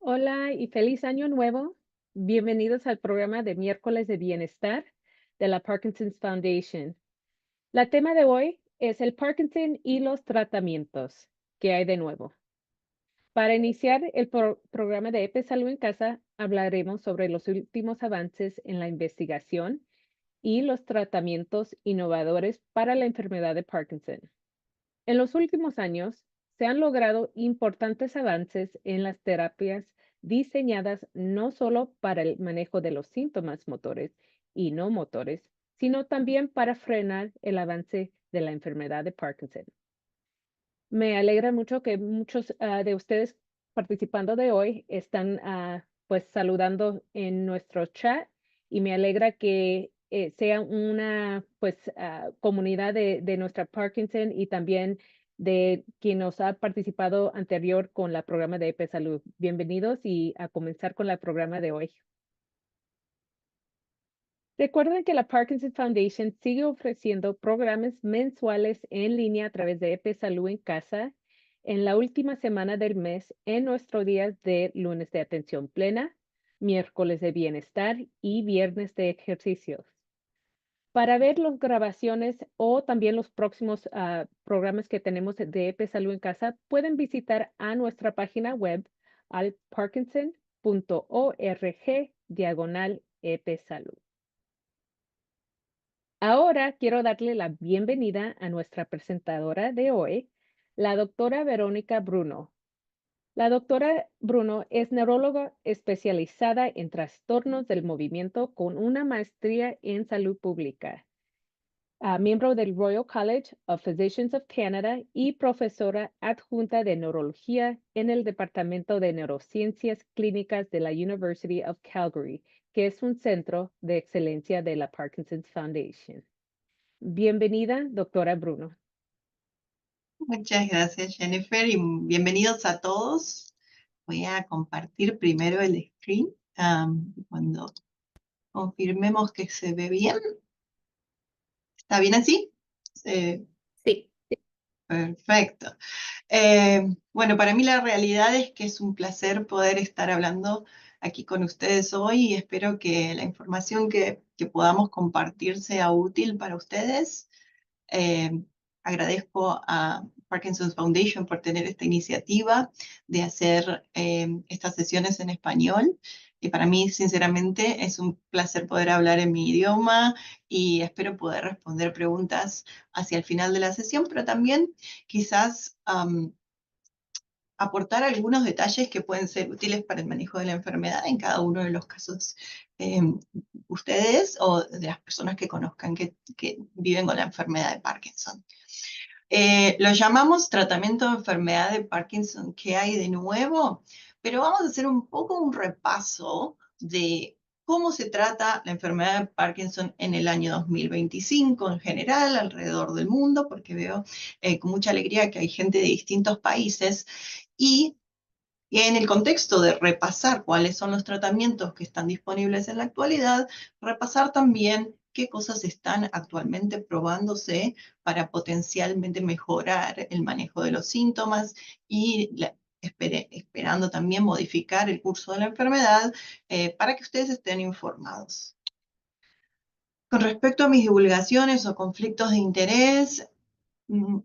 Hola y feliz año nuevo. Bienvenidos al programa de Miércoles de Bienestar de la Parkinson's Foundation. La tema de hoy es el Parkinson y los tratamientos. ¿Qué hay de nuevo? Para iniciar el programa de EP Salud en Casa, hablaremos sobre los últimos avances en la investigación y los tratamientos innovadores para la enfermedad de Parkinson. En los últimos años, se han logrado importantes avances en las terapias diseñadas no solo para el manejo de los síntomas motores y no motores, sino también para frenar el avance de la enfermedad de Parkinson. Me alegra mucho que muchos de ustedes participando de hoy están pues saludando en nuestro chat y me alegra que sea una pues comunidad de nuestra Parkinson y también de quien nos ha participado anterior con la programa de EP Salud. Bienvenidos y a comenzar con el programa de hoy. Recuerden que la Parkinson Foundation sigue ofreciendo programas mensuales en línea a través de EP Salud en Casa en la última semana del mes en nuestros días de lunes de atención plena, miércoles de bienestar y viernes de ejercicios. Para ver las grabaciones o también los próximos programas que tenemos de EP Salud en Casa, pueden visitar a nuestra página web al parkinson.org/EP Salud. Ahora quiero darle la bienvenida a nuestra presentadora de hoy, la doctora Verónica Bruno. La doctora Bruno es neuróloga especializada en trastornos del movimiento con una maestría en salud pública, miembro del Royal College of Physicians of Canada y profesora adjunta de neurología en el Departamento de Neurociencias Clínicas de la University of Calgary, que es un centro de excelencia de la Parkinson's Foundation. Bienvenida, doctora Bruno. Muchas gracias, Jennifer, y bienvenidos a todos. Voy a compartir primero el screen. Cuando confirmemos que se ve bien. ¿Está bien así? Sí. Perfecto. Bueno, para mí la realidad es que es un placer poder estar hablando aquí con ustedes hoy y espero que la información que podamos compartir sea útil para ustedes. Eh, Agradezco a Parkinson's Foundation por tener esta iniciativa de hacer estas sesiones en español. Y para mí, sinceramente, es un placer poder hablar en mi idioma y espero poder responder preguntas hacia el final de la sesión, pero también quizás aportar algunos detalles que pueden ser útiles para el manejo de la enfermedad en cada uno de los casos eh, ustedes o de las personas que conozcan que viven con la enfermedad de Parkinson. Lo llamamos tratamiento de enfermedad de Parkinson. ¿Qué hay de nuevo? Pero vamos a hacer un poco un repaso de cómo se trata la enfermedad de Parkinson en el año 2025 en general, alrededor del mundo, porque veo con mucha alegría que hay gente de distintos países. Y en el contexto de repasar cuáles son los tratamientos que están disponibles en la actualidad, repasar también qué cosas están actualmente probándose para potencialmente mejorar el manejo de los síntomas y esperando también modificar el curso de la enfermedad para que ustedes estén informados. Con respecto a mis divulgaciones o conflictos de interés,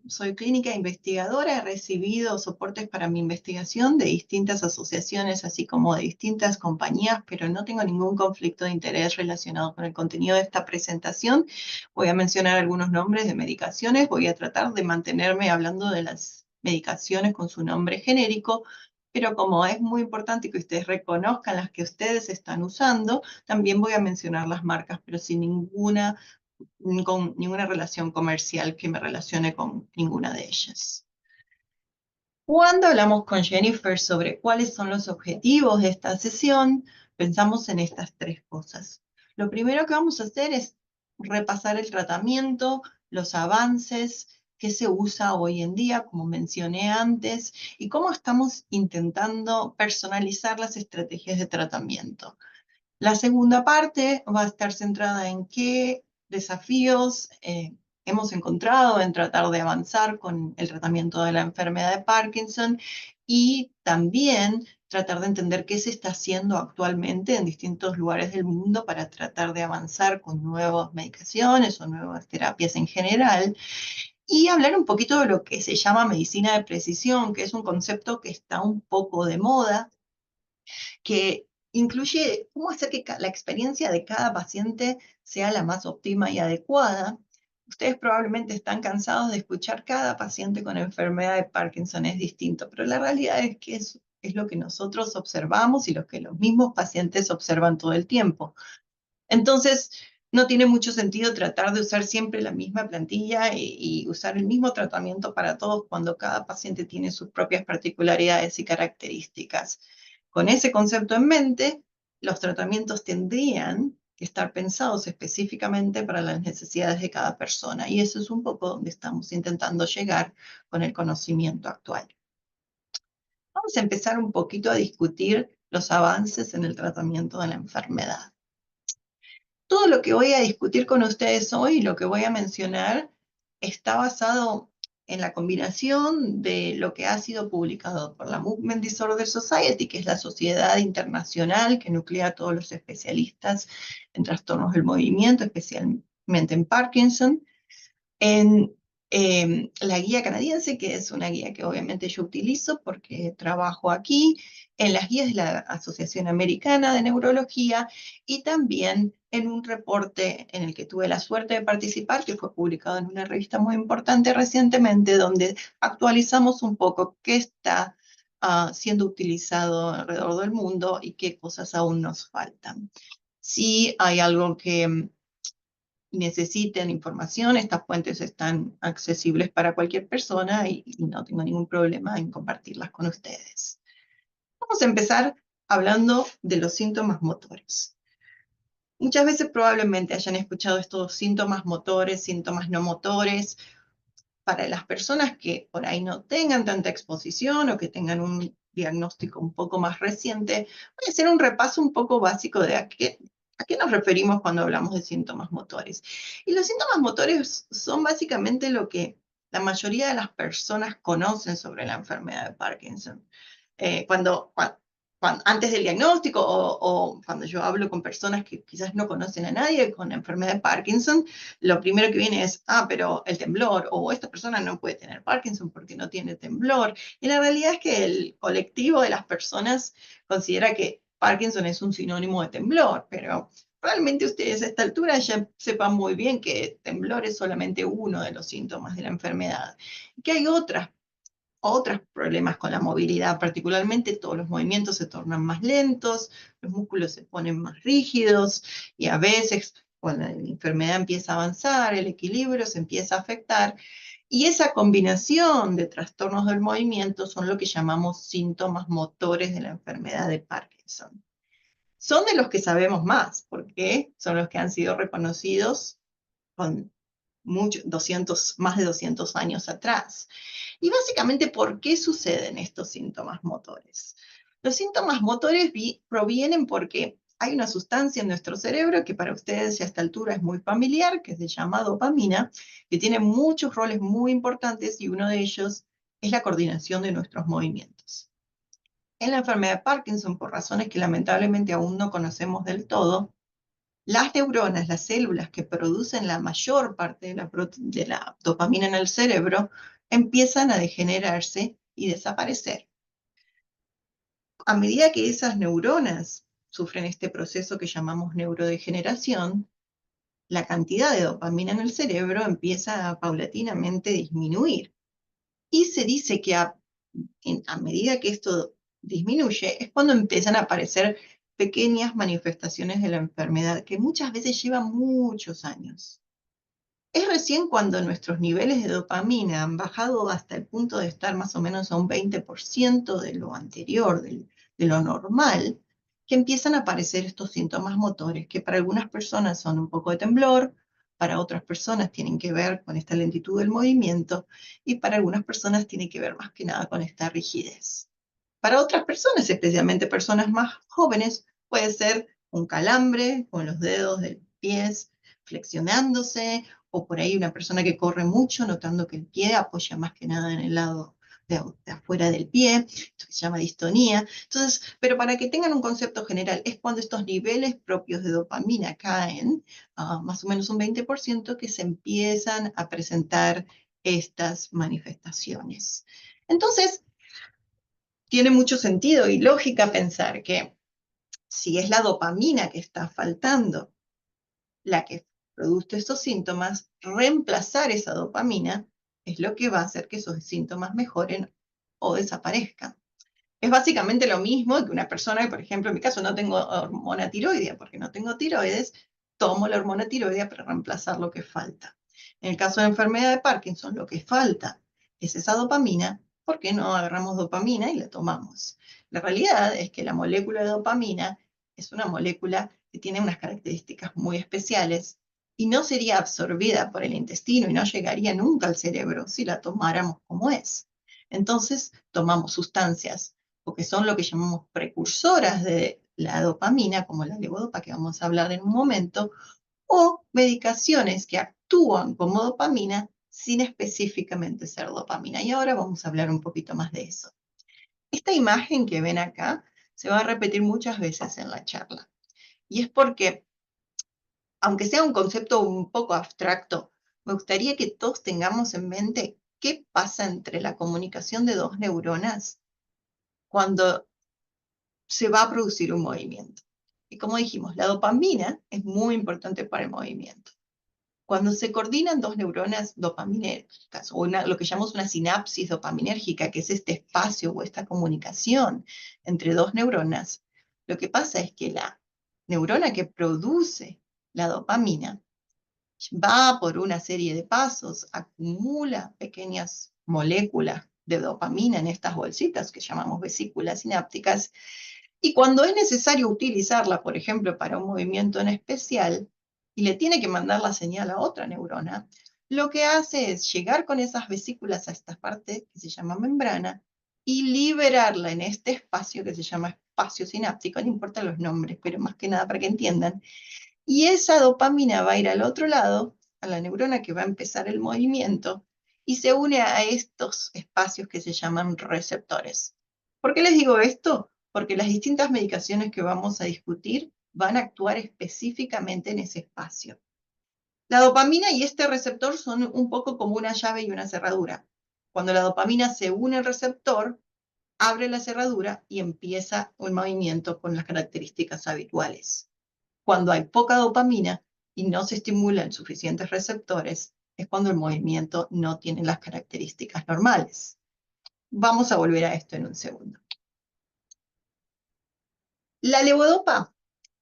soy clínica investigadora, he recibido soportes para mi investigación de distintas asociaciones, así como de distintas compañías, pero no tengo ningún conflicto de interés relacionado con el contenido de esta presentación. Voy a mencionar algunos nombres de medicaciones, voy a tratar de mantenerme hablando de las medicaciones con su nombre genérico, pero como es muy importante que ustedes reconozcan las que ustedes están usando, también voy a mencionar las marcas, pero sin con ninguna relación comercial que me relacione con ninguna de ellas. Cuando hablamos con Jennifer sobre cuáles son los objetivos de esta sesión, pensamos en estas tres cosas. Lo primero que vamos a hacer es repasar el tratamiento, los avances, qué se usa hoy en día, como mencioné antes, y cómo estamos intentando personalizar las estrategias de tratamiento. La segunda parte va a estar centrada en qué desafíos hemos encontrado en tratar de avanzar con el tratamiento de la enfermedad de Parkinson y también tratar de entender qué se está haciendo actualmente en distintos lugares del mundo para tratar de avanzar con nuevas medicaciones o nuevas terapias en general, y hablar un poquito de lo que se llama medicina de precisión, que es un concepto que está un poco de moda, que incluye cómo hacer que la experiencia de cada paciente sea la más óptima y adecuada. Ustedes probablemente están cansados de escuchar cada paciente con enfermedad de Parkinson es distinto, pero la realidad es que es lo que nosotros observamos y lo que los mismos pacientes observan todo el tiempo. Entonces, no tiene mucho sentido tratar de usar siempre la misma plantilla y usar el mismo tratamiento para todos cuando cada paciente tiene sus propias particularidades y características. Con ese concepto en mente, los tratamientos tendrían que estar pensados específicamente para las necesidades de cada persona, y eso es un poco donde estamos intentando llegar con el conocimiento actual. Vamos a empezar un poquito a discutir los avances en el tratamiento de la enfermedad. Todo lo que voy a discutir con ustedes hoy, lo que voy a mencionar, está basado en la combinación de lo que ha sido publicado por la Movement Disorder Society, que es la sociedad internacional que nuclea a todos los especialistas en trastornos del movimiento, especialmente en Parkinson, en la guía canadiense, que es una guía que obviamente yo utilizo porque trabajo aquí, en las guías de la Asociación Americana de Neurología, y también en un reporte en el que tuve la suerte de participar, que fue publicado en una revista muy importante recientemente, donde actualizamos un poco qué está siendo utilizado alrededor del mundo y qué cosas aún nos faltan. Si hay algo que necesiten información, estas fuentes están accesibles para cualquier persona y no tengo ningún problema en compartirlas con ustedes. Vamos a empezar hablando de los síntomas motores. Muchas veces probablemente hayan escuchado estos síntomas motores, síntomas no motores. Para las personas que por ahí no tengan tanta exposición o que tengan un diagnóstico un poco más reciente, voy a hacer un repaso un poco básico de a qué nos referimos cuando hablamos de síntomas motores. Y los síntomas motores son básicamente lo que la mayoría de las personas conocen sobre la enfermedad de Parkinson. Antes del diagnóstico o cuando yo hablo con personas que quizás no conocen a nadie con la enfermedad de Parkinson, lo primero que viene es, pero el temblor, o esta persona no puede tener Parkinson porque no tiene temblor. Y la realidad es que el colectivo de las personas considera que Parkinson es un sinónimo de temblor, pero probablemente ustedes a esta altura ya sepan muy bien que temblor es solamente uno de los síntomas de la enfermedad, que hay otros problemas con la movilidad, particularmente todos los movimientos se tornan más lentos, los músculos se ponen más rígidos y a veces cuando la enfermedad empieza a avanzar, el equilibrio se empieza a afectar y esa combinación de trastornos del movimiento son lo que llamamos síntomas motores de la enfermedad de Parkinson. Son de los que sabemos más porque son los que han sido reconocidos con más de 200 años atrás. Y básicamente, ¿por qué suceden estos síntomas motores? Los síntomas motores provienen porque hay una sustancia en nuestro cerebro que para ustedes a esta altura es muy familiar, que se llama dopamina, que tiene muchos roles muy importantes y uno de ellos es la coordinación de nuestros movimientos. En la enfermedad de Parkinson, por razones que lamentablemente aún no conocemos del todo, las neuronas, las células que producen la mayor parte de la dopamina en el cerebro, empiezan a degenerarse y desaparecer. A medida que esas neuronas sufren este proceso que llamamos neurodegeneración, la cantidad de dopamina en el cerebro empieza a paulatinamente disminuir. Y se dice que a medida que esto disminuye, es cuando empiezan a aparecer pequeñas manifestaciones de la enfermedad, que muchas veces llevan muchos años. Es recién cuando nuestros niveles de dopamina han bajado hasta el punto de estar más o menos a un 20% de lo anterior, de lo normal, que empiezan a aparecer estos síntomas motores, que para algunas personas son un poco de temblor, para otras personas tienen que ver con esta lentitud del movimiento y para algunas personas tiene que ver más que nada con esta rigidez. Para otras personas, especialmente personas más jóvenes, puede ser un calambre con los dedos del pie flexionándose, o por ahí una persona que corre mucho, notando que el pie apoya más que nada en el lado de afuera del pie, esto que se llama distonía. Entonces, pero para que tengan un concepto general, es cuando estos niveles propios de dopamina caen, más o menos un 20%, que se empiezan a presentar estas manifestaciones. Entonces, tiene mucho sentido y lógica pensar que si es la dopamina que está faltando la que produce estos síntomas, reemplazar esa dopamina es lo que va a hacer que esos síntomas mejoren o desaparezcan. Es básicamente lo mismo que una persona que, por ejemplo, en mi caso no tengo hormona tiroidea, porque no tengo tiroides, tomo la hormona tiroidea para reemplazar lo que falta. En el caso de enfermedad de Parkinson, lo que falta es esa dopamina. ¿Por qué no agarramos dopamina y la tomamos? La realidad es que la molécula de dopamina es una molécula que tiene unas características muy especiales y no sería absorbida por el intestino y no llegaría nunca al cerebro si la tomáramos como es. Entonces, tomamos sustancias o que son lo que llamamos precursoras de la dopamina, como la levodopa que vamos a hablar en un momento, o medicaciones que actúan como dopamina sin específicamente ser dopamina. Y ahora vamos a hablar un poquito más de eso. Esta imagen que ven acá se va a repetir muchas veces en la charla. Y es porque, aunque sea un concepto un poco abstracto, me gustaría que todos tengamos en mente qué pasa entre la comunicación de dos neuronas cuando se va a producir un movimiento. Y como dijimos, la dopamina es muy importante para el movimiento. Cuando se coordinan dos neuronas dopaminérgicas, o lo que llamamos una sinapsis dopaminérgica, que es este espacio o esta comunicación entre dos neuronas, lo que pasa es que la neurona que produce la dopamina va por una serie de pasos, acumula pequeñas moléculas de dopamina en estas bolsitas que llamamos vesículas sinápticas, y cuando es necesario utilizarla, por ejemplo, para un movimiento en especial, y le tiene que mandar la señal a otra neurona, lo que hace es llegar con esas vesículas a esta parte que se llama membrana y liberarla en este espacio que se llama espacio sináptico, no importa los nombres, pero más que nada para que entiendan. Y esa dopamina va a ir al otro lado, a la neurona que va a empezar el movimiento, y se une a estos espacios que se llaman receptores. ¿Por qué les digo esto? Porque las distintas medicaciones que vamos a discutir van a actuar específicamente en ese espacio. La dopamina y este receptor son un poco como una llave y una cerradura. Cuando la dopamina se une al receptor, abre la cerradura y empieza un movimiento con las características habituales. Cuando hay poca dopamina y no se estimulan suficientes receptores, es cuando el movimiento no tiene las características normales. Vamos a volver a esto en un segundo. La levodopa,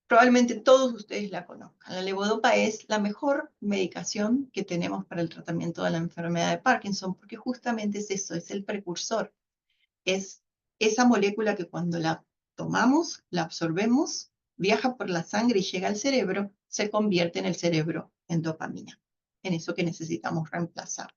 probablemente todos ustedes la conozcan. La levodopa es la mejor medicación que tenemos para el tratamiento de la enfermedad de Parkinson, porque justamente es eso, es el precursor. Es esa molécula que cuando la tomamos, la absorbemos, viaja por la sangre y llega al cerebro, se convierte en el cerebro en dopamina, en eso que necesitamos reemplazar.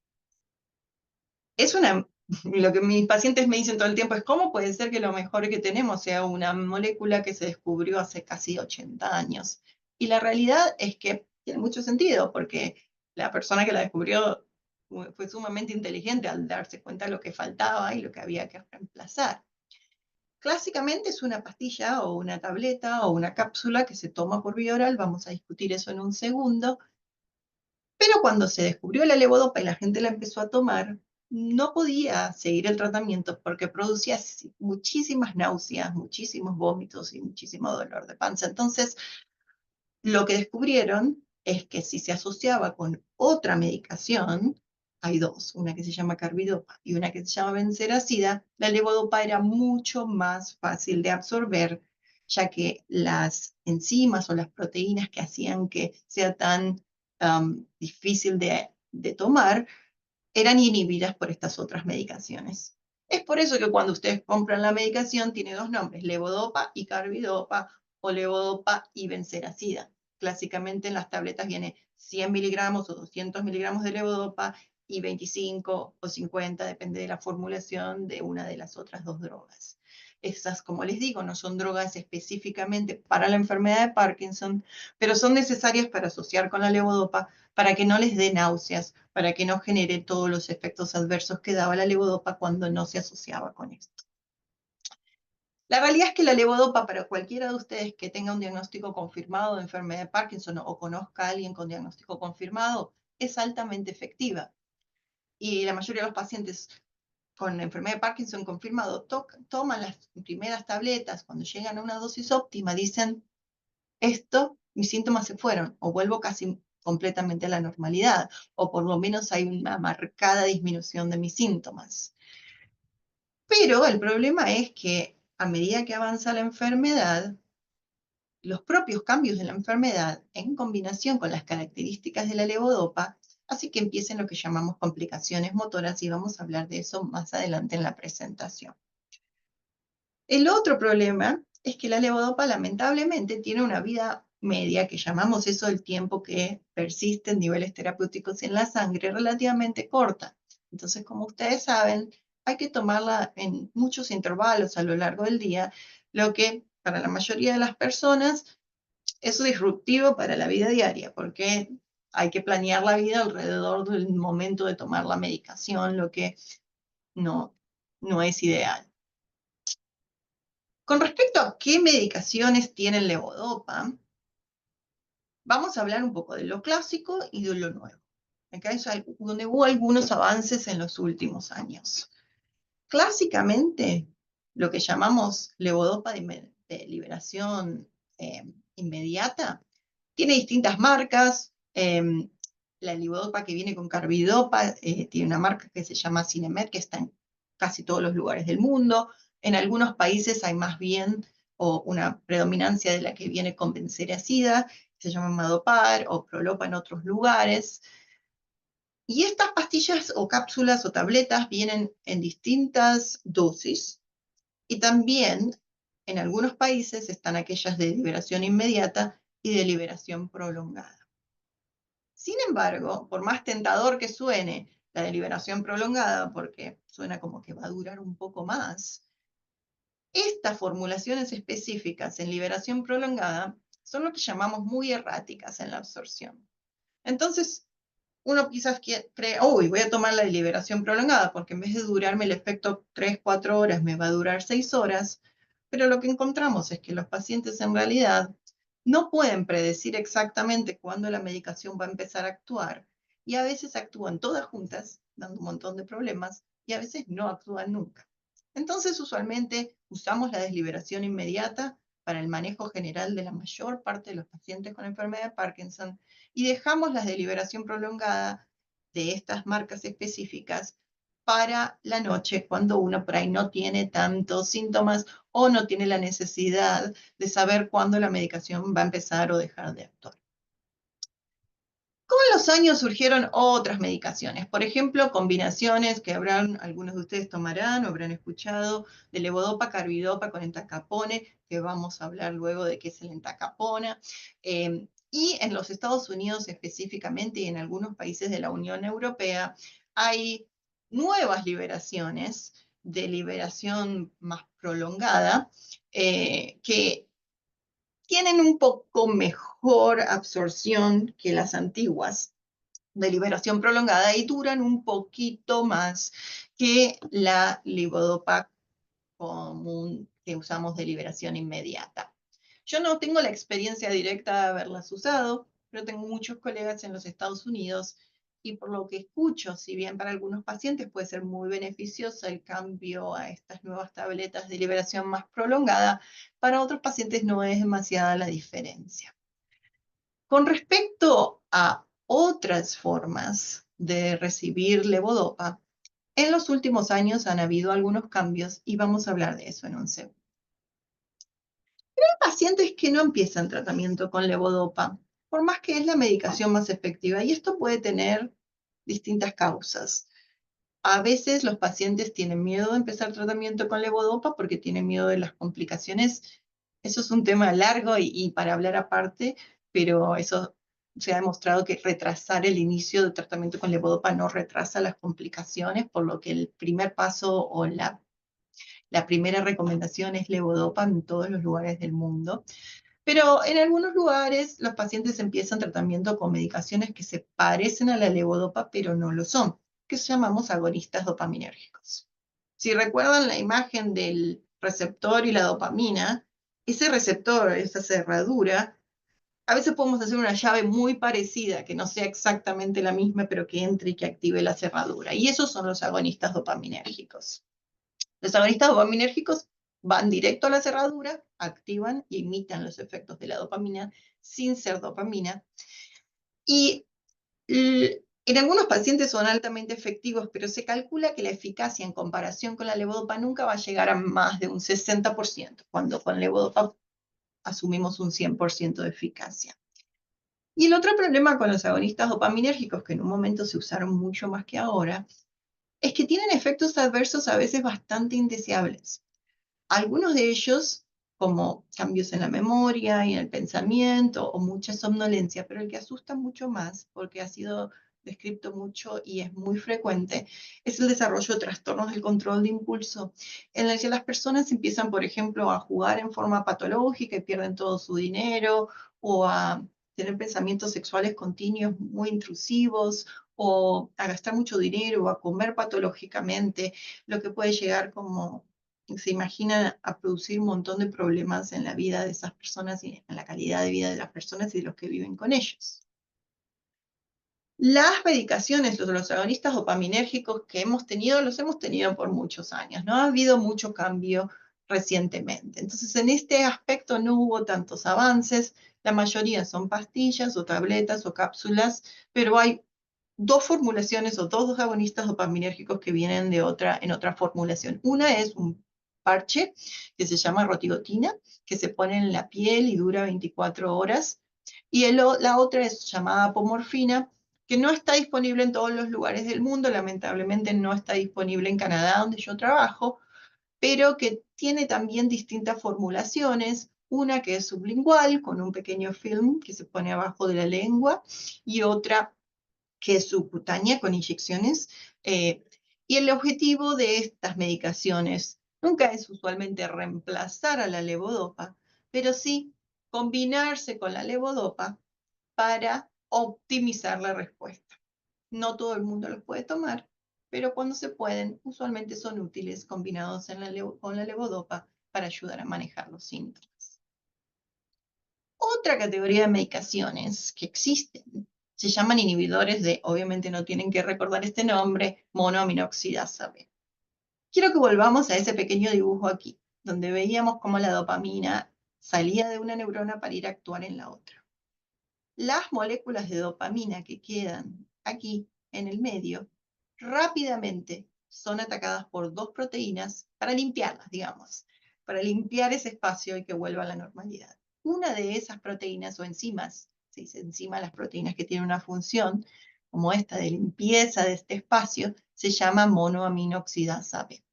Lo que mis pacientes me dicen todo el tiempo es, ¿cómo puede ser que lo mejor que tenemos sea una molécula que se descubrió hace casi 80 años? Y la realidad es que tiene mucho sentido, porque la persona que la descubrió fue sumamente inteligente al darse cuenta de lo que faltaba y lo que había que reemplazar. Clásicamente es una pastilla o una tableta o una cápsula que se toma por vía oral, vamos a discutir eso en un segundo, pero cuando se descubrió la levodopa y la gente la empezó a tomar, no podía seguir el tratamiento porque producía muchísimas náuseas, muchísimos vómitos y muchísimo dolor de panza. Entonces, lo que descubrieron es que si se asociaba con otra medicación, hay dos, una que se llama carbidopa y una que se llama benseracida, la levodopa era mucho más fácil de absorber, ya que las enzimas o las proteínas que hacían que sea tan difícil de tomar eran inhibidas por estas otras medicaciones. Es por eso que cuando ustedes compran la medicación tiene dos nombres, levodopa y carbidopa o levodopa y benseracida. Clásicamente en las tabletas viene 100 miligramos o 200 miligramos de levodopa y 25 o 50, depende de la formulación de una de las otras dos drogas. Esas, como les digo, no son drogas específicamente para la enfermedad de Parkinson, pero son necesarias para asociar con la levodopa para que no les dé náuseas, para que no genere todos los efectos adversos que daba la levodopa cuando no se asociaba con esto. La realidad es que la levodopa, para cualquiera de ustedes que tenga un diagnóstico confirmado de enfermedad de Parkinson o conozca a alguien con diagnóstico confirmado, es altamente efectiva. Y la mayoría de los pacientes con enfermedad de Parkinson confirmado toman las primeras tabletas, cuando llegan a una dosis óptima, dicen, mis síntomas se fueron, o vuelvo casi completamente a la normalidad, o por lo menos hay una marcada disminución de mis síntomas. Pero el problema es que a medida que avanza la enfermedad, los propios cambios de la enfermedad, en combinación con las características de la levodopa, hace que empiecen lo que llamamos complicaciones motoras, y vamos a hablar de eso más adelante en la presentación. El otro problema es que la levodopa lamentablemente tiene una vida media, que llamamos eso el tiempo que persiste en niveles terapéuticos en la sangre, relativamente corta. Entonces, como ustedes saben, hay que tomarla en muchos intervalos a lo largo del día, lo que para la mayoría de las personas es disruptivo para la vida diaria, porque hay que planear la vida alrededor del momento de tomar la medicación, lo que no, no es ideal. Con respecto a qué medicaciones tienen levodopa, vamos a hablar un poco de lo clásico y de lo nuevo, donde hubo algunos avances en los últimos años. Clásicamente, lo que llamamos levodopa de liberación inmediata, tiene distintas marcas. La levodopa que viene con carbidopa tiene una marca que se llama Cinemed, que está en casi todos los lugares del mundo. En algunos países hay más bien una predominancia de la que viene con benseracida, se llama Madopar, o Prolopa en otros lugares. Y estas pastillas o cápsulas o tabletas vienen en distintas dosis, y también en algunos países están aquellas de liberación inmediata y de liberación prolongada. Sin embargo, por más tentador que suene la de liberación prolongada, porque suena como que va a durar un poco más, estas formulaciones específicas en liberación prolongada son lo que llamamos muy erráticas en la absorción. Entonces, uno quizás cree, uy, voy a tomar la de liberación prolongada, porque en vez de durarme el efecto 3, 4 horas, me va a durar 6 horas. Pero lo que encontramos es que los pacientes en realidad no pueden predecir exactamente cuándo la medicación va a empezar a actuar, y a veces actúan todas juntas, dando un montón de problemas, y a veces no actúan nunca. Entonces, usualmente usamos la desliberación inmediata para el manejo general de la mayor parte de los pacientes con enfermedad de Parkinson, y dejamos las de liberación prolongada de estas marcas específicas para la noche, cuando uno por ahí no tiene tantos síntomas o no tiene la necesidad de saber cuándo la medicación va a empezar o dejar de actuar. Con los años surgieron otras medicaciones, por ejemplo, combinaciones que algunos de ustedes tomarán o habrán escuchado, de levodopa, carbidopa con entacapone, que vamos a hablar luego de qué es el entacapona. Y en los Estados Unidos específicamente, y en algunos países de la Unión Europea, hay nuevas liberaciones de liberación más prolongada, que tienen un poco mejor absorción que las antiguas de liberación prolongada, y duran un poquito más que la levodopa común que usamos de liberación inmediata. Yo no tengo la experiencia directa de haberlas usado, pero tengo muchos colegas en los Estados Unidos, y por lo que escucho, si bien para algunos pacientes puede ser muy beneficioso el cambio a estas nuevas tabletas de liberación más prolongada, para otros pacientes no es demasiada la diferencia. Con respecto a otras formas de recibir levodopa, en los últimos años han habido algunos cambios, y vamos a hablar de eso en un segundo. Hay pacientes que no empiezan tratamiento con levodopa, por más que es la medicación más efectiva, y esto puede tener distintas causas. A veces los pacientes tienen miedo de empezar tratamiento con levodopa porque tienen miedo de las complicaciones. Eso es un tema largo y para hablar aparte, pero eso se ha demostrado que retrasar el inicio de tratamiento con levodopa no retrasa las complicaciones, por lo que el primer paso o la la primera recomendación es levodopa en todos los lugares del mundo. Pero en algunos lugares los pacientes empiezan tratamiento con medicaciones que se parecen a la levodopa, pero no lo son, que llamamos agonistas dopaminérgicos. Si recuerdan la imagen del receptor y la dopamina, ese receptor, esa cerradura, a veces podemos hacer una llave muy parecida, que no sea exactamente la misma, pero que entre y que active la cerradura. Y esos son los agonistas dopaminérgicos. Los agonistas dopaminérgicos van directo a la cerradura, activan y imitan los efectos de la dopamina sin ser dopamina. Y en algunos pacientes son altamente efectivos, pero se calcula que la eficacia en comparación con la levodopa nunca va a llegar a más de un 60%, cuando con levodopa asumimos un 100% de eficacia. Y el otro problema con los agonistas dopaminérgicos, que en un momento se usaron mucho más que ahora, es que tienen efectos adversos a veces bastante indeseables. Algunos de ellos, como cambios en la memoria y en el pensamiento o mucha somnolencia, pero el que asusta mucho más, porque ha sido descrito mucho y es muy frecuente, es el desarrollo de trastornos del control de impulso, en el que las personas empiezan, por ejemplo, a jugar en forma patológica y pierden todo su dinero, o a tener pensamientos sexuales continuos muy intrusivos, o a gastar mucho dinero, o a comer patológicamente, lo que puede llegar como se imaginan a producir un montón de problemas en la vida de esas personas y en la calidad de vida de las personas y de los que viven con ellos. Las medicaciones, los agonistas dopaminérgicos que hemos tenido, los hemos tenido por muchos años, no ha habido mucho cambio recientemente. Entonces, en este aspecto no hubo tantos avances, la mayoría son pastillas o tabletas o cápsulas, pero hay dos formulaciones o dos agonistas dopaminérgicos que vienen en otra formulación. Una es un parche que se llama rotigotina, que se pone en la piel y dura 24 horas. Y la otra es llamada apomorfina, que no está disponible en todos los lugares del mundo, lamentablemente no está disponible en Canadá, donde yo trabajo, pero que tiene también distintas formulaciones, una que es sublingual, con un pequeño film que se pone abajo de la lengua, y otra que es subcutánea con inyecciones. Y el objetivo de estas medicaciones nunca es usualmente reemplazar a la levodopa, pero sí combinarse con la levodopa para optimizar la respuesta. No todo el mundo los puede tomar, pero cuando se pueden, usualmente son útiles combinados con la levodopa para ayudar a manejar los síntomas. Otra categoría de medicaciones que existen se llaman inhibidores de, obviamente no tienen que recordar este nombre, monoaminoxidasa B. Quiero que volvamos a ese pequeño dibujo aquí, donde veíamos cómo la dopamina salía de una neurona para ir a actuar en la otra. Las moléculas de dopamina que quedan aquí en el medio rápidamente son atacadas por dos proteínas para limpiarlas, digamos, para limpiar ese espacio y que vuelva a la normalidad. Una de esas proteínas o enzimas, se dice enzima las proteínas que tienen una función como esta de limpieza de este espacio, se llama monoaminoxidasa B.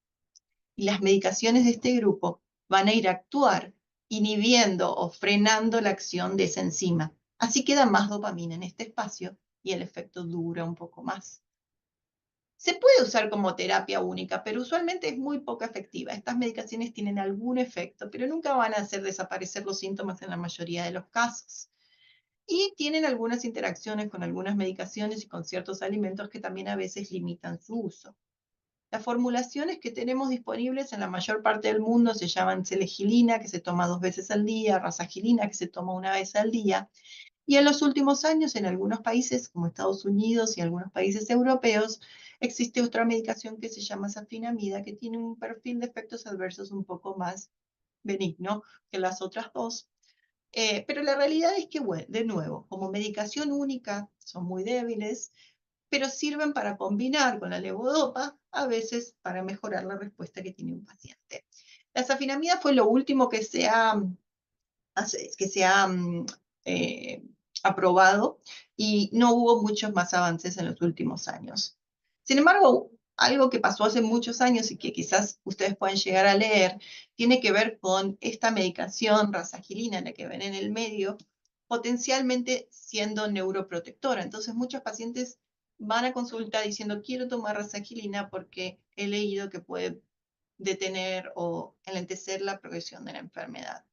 Y las medicaciones de este grupo van a ir a actuar inhibiendo o frenando la acción de esa enzima. Así queda más dopamina en este espacio y el efecto dura un poco más. Se puede usar como terapia única, pero usualmente es muy poco efectiva. Estas medicaciones tienen algún efecto, pero nunca van a hacer desaparecer los síntomas en la mayoría de los casos. Y tienen algunas interacciones con algunas medicaciones y con ciertos alimentos que también a veces limitan su uso. Las formulaciones que tenemos disponibles en la mayor parte del mundo se llaman selegilina, que se toma 2 veces al día, rasagilina, que se toma 1 vez al día. Y en los últimos años, en algunos países como Estados Unidos y algunos países europeos, existe otra medicación que se llama safinamida, que tiene un perfil de efectos adversos un poco más benigno que las otras dos. Pero la realidad es que, bueno, de nuevo, como medicación única, son muy débiles, pero sirven para combinar con la levodopa, a veces para mejorar la respuesta que tiene un paciente. La safinamida fue lo último que se ha eh, aprobado y no hubo muchos más avances en los últimos años. Sin embargo, algo que pasó hace muchos años y que quizás ustedes pueden llegar a leer, tiene que ver con esta medicación rasagilina, la que ven en el medio, potencialmente siendo neuroprotectora. Entonces, muchos pacientes van a consulta diciendo, quiero tomar rasagilina porque he leído que puede detener o enlentecer la progresión de la enfermedad.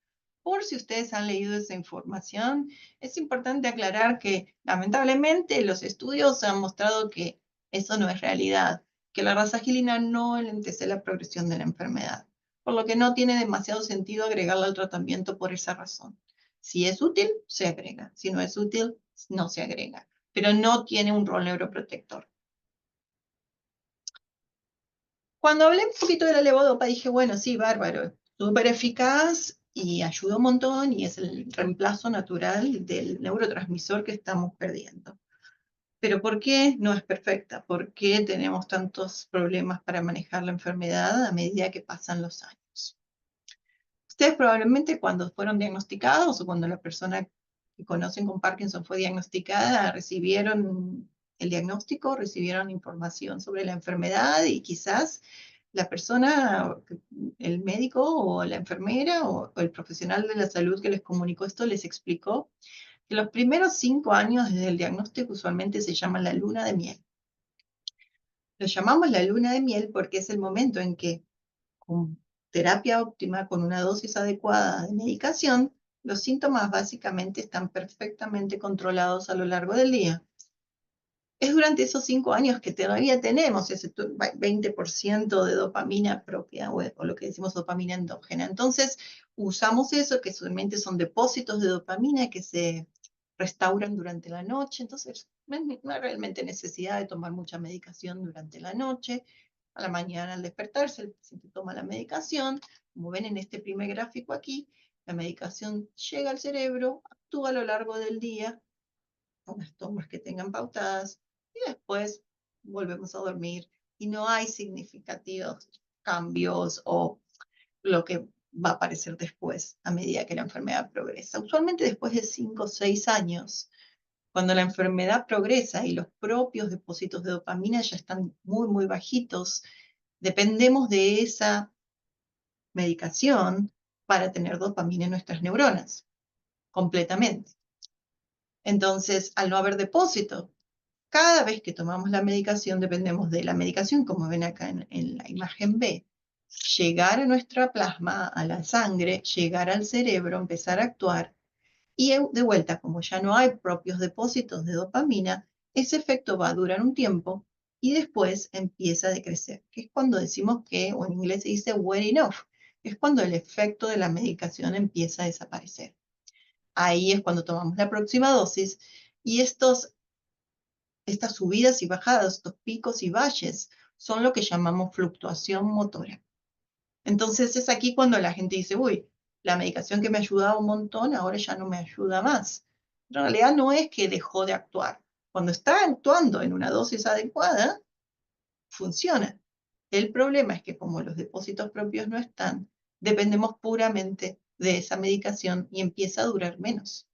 Por si ustedes han leído esa información, es importante aclarar que lamentablemente los estudios han mostrado que eso no es realidad, que la rasagilina no enlentece la progresión de la enfermedad, por lo que no tiene demasiado sentido agregarla al tratamiento por esa razón. Si es útil, se agrega. Si no es útil, no se agrega, pero no tiene un rol neuroprotector. Cuando hablé un poquito de la levodopa, dije, bueno, sí, bárbaro, súper eficaz y ayuda un montón y es el reemplazo natural del neurotransmisor que estamos perdiendo. Pero ¿por qué no es perfecta? ¿Por qué tenemos tantos problemas para manejar la enfermedad a medida que pasan los años? Ustedes probablemente cuando fueron diagnosticados o cuando la persona que conocen con Parkinson fue diagnosticada, recibieron el diagnóstico, recibieron información sobre la enfermedad y quizás la persona, el médico o la enfermera o el profesional de la salud que les comunicó esto les explicó que los primeros 5 años desde el diagnóstico usualmente se llama la luna de miel. Lo llamamos la luna de miel porque es el momento en que con terapia óptima, con una dosis adecuada de medicación, los síntomas básicamente están perfectamente controlados a lo largo del día. Es durante esos 5 años que todavía tenemos ese 20% de dopamina propia o lo que decimos dopamina endógena. Entonces, usamos eso, que usualmente son depósitos de dopamina que se restauran durante la noche. Entonces, no hay realmente necesidad de tomar mucha medicación durante la noche. A la mañana al despertarse, el paciente toma la medicación. Como ven en este primer gráfico aquí, la medicación llega al cerebro, actúa a lo largo del día, con las tomas que tengan pautadas, y después volvemos a dormir y no hay significativos cambios o lo que va a aparecer después a medida que la enfermedad progresa. Usualmente después de 5 o 6 años, cuando la enfermedad progresa y los propios depósitos de dopamina ya están muy, muy bajitos, dependemos de esa medicación para tener dopamina en nuestras neuronas, completamente. Entonces, al no haber depósito, cada vez que tomamos la medicación dependemos de la medicación, como ven acá en la imagen B, llegar a nuestra plasma, a la sangre, llegar al cerebro, empezar a actuar, y de vuelta, como ya no hay propios depósitos de dopamina, ese efecto va a durar un tiempo y después empieza a decrecer, que es cuando decimos que, o en inglés se dice wearing off, es cuando el efecto de la medicación empieza a desaparecer. Ahí es cuando tomamos la próxima dosis y estas subidas y bajadas, estos picos y valles, son lo que llamamos fluctuación motora. Entonces es aquí cuando la gente dice, uy, la medicación que me ayudaba un montón ahora ya no me ayuda más. En realidad no es que dejó de actuar. Cuando está actuando en una dosis adecuada, funciona. El problema es que como los depósitos propios no están, dependemos puramente de esa medicación y empieza a durar menos.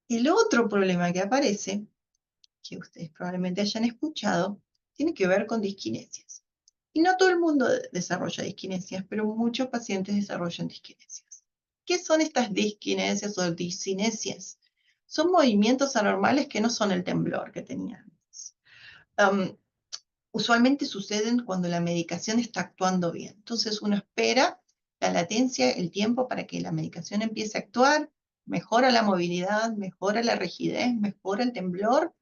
El otro problema que aparece, que ustedes probablemente hayan escuchado, tiene que ver con disquinesias. Y no todo el mundo desarrolla disquinesias, pero muchos pacientes desarrollan disquinesias. ¿Qué son estas disquinesias o discinesias? Son movimientos anormales que no son el temblor que tenía antes. Usualmente suceden cuando la medicación está actuando bien. Entonces uno espera la latencia, el tiempo para que la medicación empiece a actuar, mejora la movilidad, mejora la rigidez, mejora el temblor,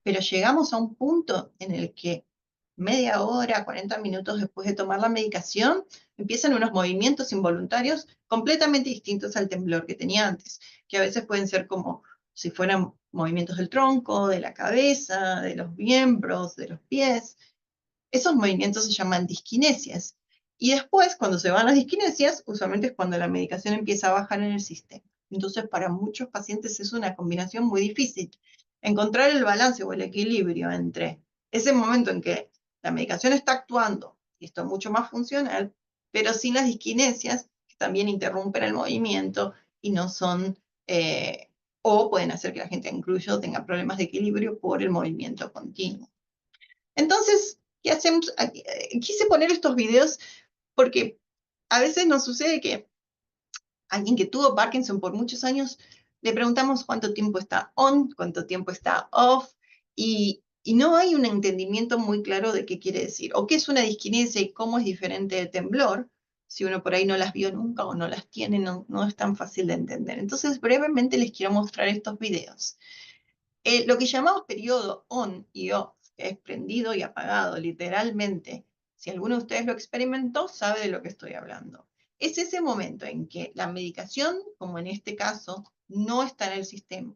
pero llegamos a un punto en el que media hora, 40 minutos después de tomar la medicación, empiezan unos movimientos involuntarios completamente distintos al temblor que tenía antes, que a veces pueden ser como si fueran movimientos del tronco, de la cabeza, de los miembros, de los pies. Esos movimientos se llaman disquinesias. Y después, cuando se van las disquinesias, usualmente es cuando la medicación empieza a bajar en el sistema. Entonces, para muchos pacientes es una combinación muy difícil. Encontrar el balance o el equilibrio entre ese momento en que la medicación está actuando, y esto es mucho más funcional, pero sin las disquinesias, que también interrumpen el movimiento y no son, o pueden hacer que la gente incluso tenga problemas de equilibrio por el movimiento continuo. Entonces, ¿qué hacemos? Quise poner estos videos porque a veces nos sucede que alguien que tuvo Parkinson por muchos años, le preguntamos cuánto tiempo está on, cuánto tiempo está off, y y no hay un entendimiento muy claro de qué quiere decir, o qué es una disquinesia y cómo es diferente de temblor. Si uno por ahí no las vio nunca o no las tiene, no es tan fácil de entender. Entonces, brevemente les quiero mostrar estos videos. Lo que llamamos periodo on y off, que es prendido y apagado, literalmente. Si alguno de ustedes lo experimentó, sabe de lo que estoy hablando. Es ese momento en que la medicación, como en este caso, no está en el sistema.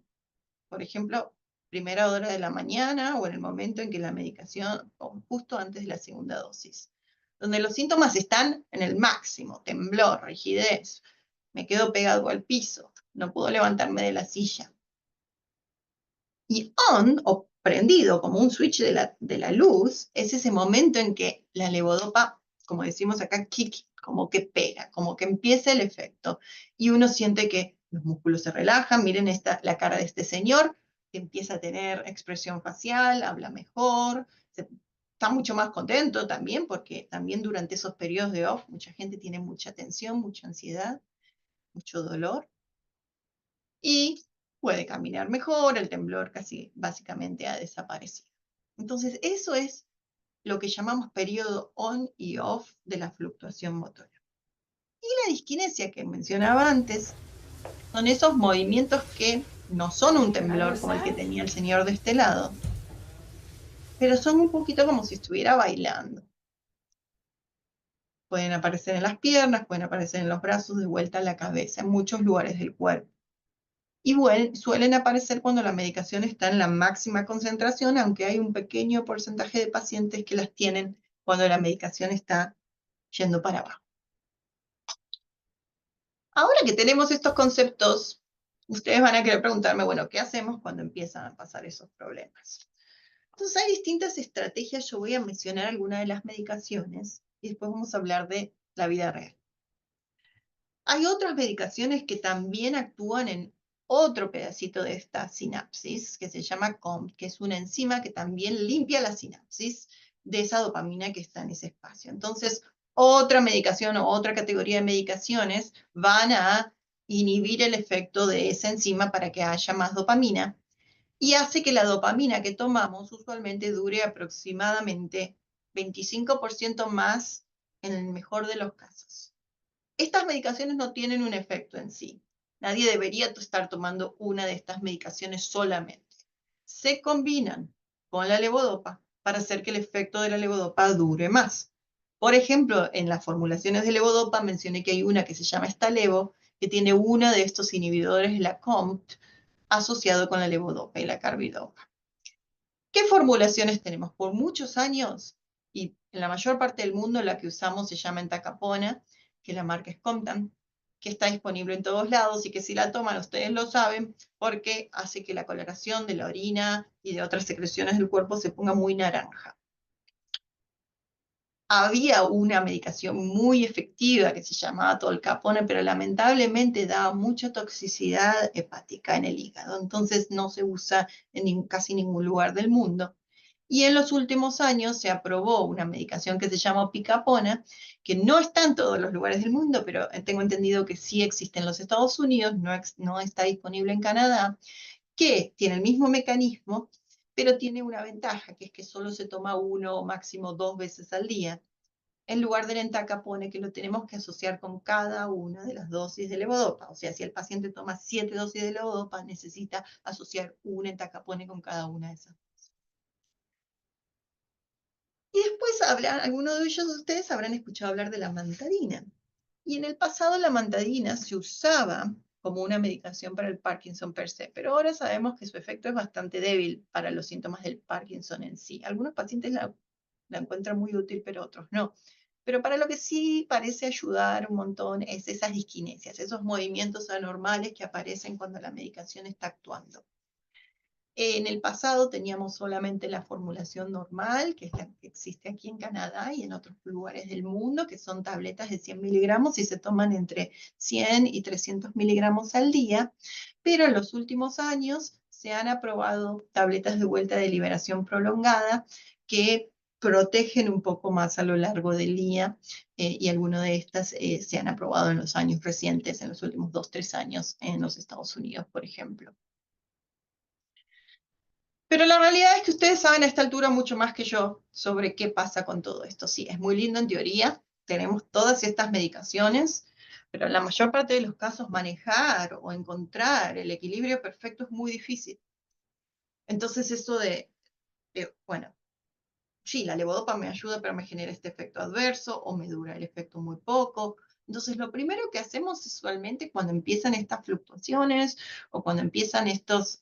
Por ejemplo, primera hora de la mañana o en el momento en que la medicación, o justo antes de la segunda dosis, donde los síntomas están en el máximo: temblor, rigidez, me quedo pegado al piso, no puedo levantarme de la silla. Y on, o prendido, como un switch de la luz, es ese momento en que la levodopa, como decimos acá, kick, como que pega, como que empieza el efecto. Y uno siente que los músculos se relajan. Miren la cara de este señor, que empieza a tener expresión facial, habla mejor, está mucho más contento también, porque también durante esos periodos de off, mucha gente tiene mucha tensión, mucha ansiedad, mucho dolor. Y puede caminar mejor, el temblor casi básicamente ha desaparecido. Entonces, eso es lo que llamamos periodo on y off de la fluctuación motora. Y la disquinesia que mencionaba antes son esos movimientos que no son un temblor como el que tenía el señor de este lado, pero son un poquito como si estuviera bailando. Pueden aparecer en las piernas, pueden aparecer en los brazos, de vuelta a la cabeza, en muchos lugares del cuerpo. Y suelen aparecer cuando la medicación está en la máxima concentración, aunque hay un pequeño porcentaje de pacientes que las tienen cuando la medicación está yendo para abajo. Ahora que tenemos estos conceptos, ustedes van a querer preguntarme, bueno, ¿qué hacemos cuando empiezan a pasar esos problemas? Entonces hay distintas estrategias. Yo voy a mencionar algunas de las medicaciones y después vamos a hablar de la vida real. Hay otras medicaciones que también actúan en otro pedacito de esta sinapsis, que se llama COMT, que es una enzima que también limpia la sinapsis de esa dopamina que está en ese espacio. Entonces, otra medicación o otra categoría de medicaciones van a inhibir el efecto de esa enzima para que haya más dopamina, y hace que la dopamina que tomamos usualmente dure aproximadamente 25% más en el mejor de los casos. Estas medicaciones no tienen un efecto en sí. Nadie debería estar tomando una de estas medicaciones solamente. Se combinan con la levodopa para hacer que el efecto de la levodopa dure más. Por ejemplo, en las formulaciones de levodopa mencioné que hay una que se llama Stalevo, que tiene uno de estos inhibidores, la COMT, asociado con la levodopa y la carbidopa. ¿Qué formulaciones tenemos? Por muchos años, y en la mayor parte del mundo, la que usamos se llama entacapona, que la marca es Comtan, que está disponible en todos lados y que si la toman, ustedes lo saben, porque hace que la coloración de la orina y de otras secreciones del cuerpo se ponga muy naranja. Había una medicación muy efectiva que se llamaba tolcapone, pero lamentablemente daba mucha toxicidad hepática en el hígado, entonces no se usa en casi ningún lugar del mundo. Y en los últimos años se aprobó una medicación que se llama picapona, que no está en todos los lugares del mundo, pero tengo entendido que sí existe en los Estados Unidos, no está disponible en Canadá, que tiene el mismo mecanismo, pero tiene una ventaja, que es que solo se toma 1 o máximo 2 veces al día. En lugar del entacapone, que lo tenemos que asociar con cada una de las dosis de levodopa. O sea, si el paciente toma 7 dosis de levodopa, necesita asociar un entacapone con cada una de esas. Y después algunos de ellos de ustedes habrán escuchado hablar de la mantadina. Y en el pasado la mantadina se usaba como una medicación para el Parkinson per se, pero ahora sabemos que su efecto es bastante débil para los síntomas del Parkinson en sí. Algunos pacientes la encuentran muy útil, pero otros no. Pero para lo que sí parece ayudar un montón es esas disquinesias, esos movimientos anormales que aparecen cuando la medicación está actuando. En el pasado teníamos solamente la formulación normal, que es la que existe aquí en Canadá y en otros lugares del mundo, que son tabletas de 100 miligramos y se toman entre 100 y 300 miligramos al día, pero en los últimos años se han aprobado tabletas de vuelta de liberación prolongada que protegen un poco más a lo largo del día, y algunas de estas se han aprobado en los años recientes, en los últimos 2 o 3 años en los Estados Unidos, por ejemplo. Pero la realidad es que ustedes saben a esta altura mucho más que yo sobre qué pasa con todo esto. Sí, es muy lindo en teoría, tenemos todas estas medicaciones, pero en la mayor parte de los casos manejar o encontrar el equilibrio perfecto es muy difícil. Entonces eso bueno, sí, la levodopa me ayuda, pero me genera este efecto adverso o me dura el efecto muy poco. Entonces, lo primero que hacemos usualmente cuando empiezan estas fluctuaciones o cuando empiezan estos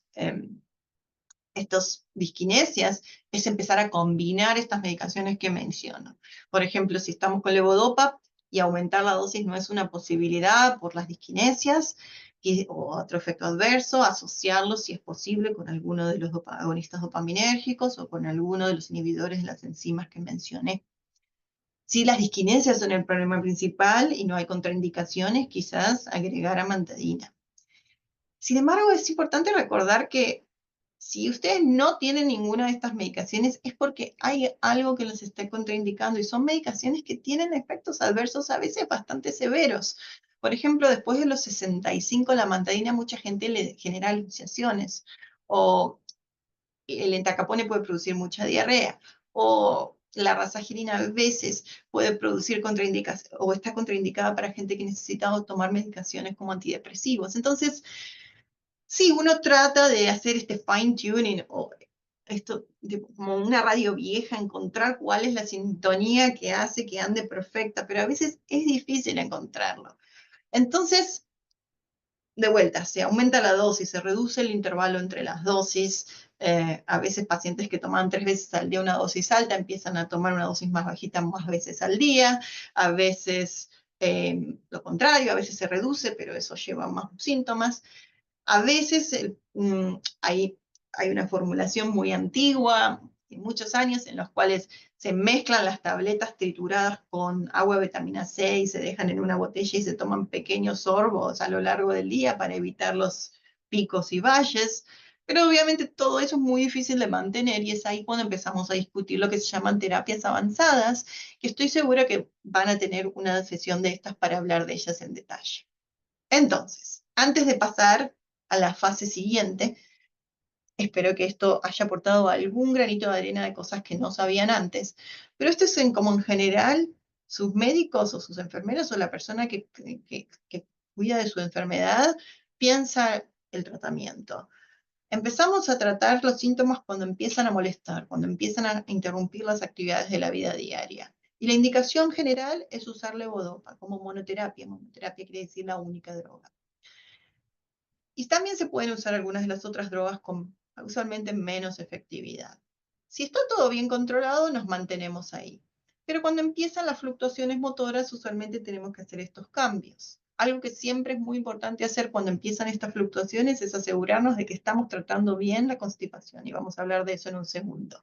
disquinesias es empezar a combinar estas medicaciones que menciono. Por ejemplo, si estamos con levodopa y aumentar la dosis no es una posibilidad por las disquinesias o otro efecto adverso, asociarlo si es posible con alguno de los agonistas dopaminérgicos o con alguno de los inhibidores de las enzimas que mencioné. Si las disquinesias son el problema principal y no hay contraindicaciones, quizás agregar amantadina. Sin embargo, es importante recordar que si ustedes no tienen ninguna de estas medicaciones es porque hay algo que los está contraindicando y son medicaciones que tienen efectos adversos a veces bastante severos. Por ejemplo, después de los 65, la amantadina a mucha gente le genera alucinaciones o el entacapone puede producir mucha diarrea o la rasagirina a veces puede producir contraindicaciones o está contraindicada para gente que necesita tomar medicaciones como antidepresivos. Entonces, sí, uno trata de hacer este fine tuning o esto como una radio vieja, encontrar cuál es la sintonía que hace que ande perfecta, pero a veces es difícil encontrarlo. Entonces, de vuelta, se aumenta la dosis, se reduce el intervalo entre las dosis. A veces pacientes que toman 3 veces al día una dosis alta empiezan a tomar una dosis más bajita más veces al día. A veces lo contrario, a veces se reduce, pero eso lleva más síntomas. A veces hay una formulación muy antigua, de muchos años, en los cuales se mezclan las tabletas trituradas con agua de vitamina C y se dejan en una botella y se toman pequeños sorbos a lo largo del día para evitar los picos y valles. Pero obviamente todo eso es muy difícil de mantener y es ahí cuando empezamos a discutir lo que se llaman terapias avanzadas, que estoy segura que van a tener una sesión de estas para hablar de ellas en detalle. Entonces, antes de pasar a la fase siguiente, espero que esto haya aportado algún granito de arena de cosas que no sabían antes, pero esto es como en general sus médicos o sus enfermeros o la persona que cuida de su enfermedad piensa el tratamiento. Empezamos a tratar los síntomas cuando empiezan a molestar, cuando empiezan a interrumpir las actividades de la vida diaria. Y la indicación general es usar levodopa como monoterapia. Monoterapia quiere decir la única droga. Y también se pueden usar algunas de las otras drogas con usualmente menos efectividad. Si está todo bien controlado, nos mantenemos ahí. Pero cuando empiezan las fluctuaciones motoras, usualmente tenemos que hacer estos cambios. Algo que siempre es muy importante hacer cuando empiezan estas fluctuaciones es asegurarnos de que estamos tratando bien la constipación. Y vamos a hablar de eso en un segundo.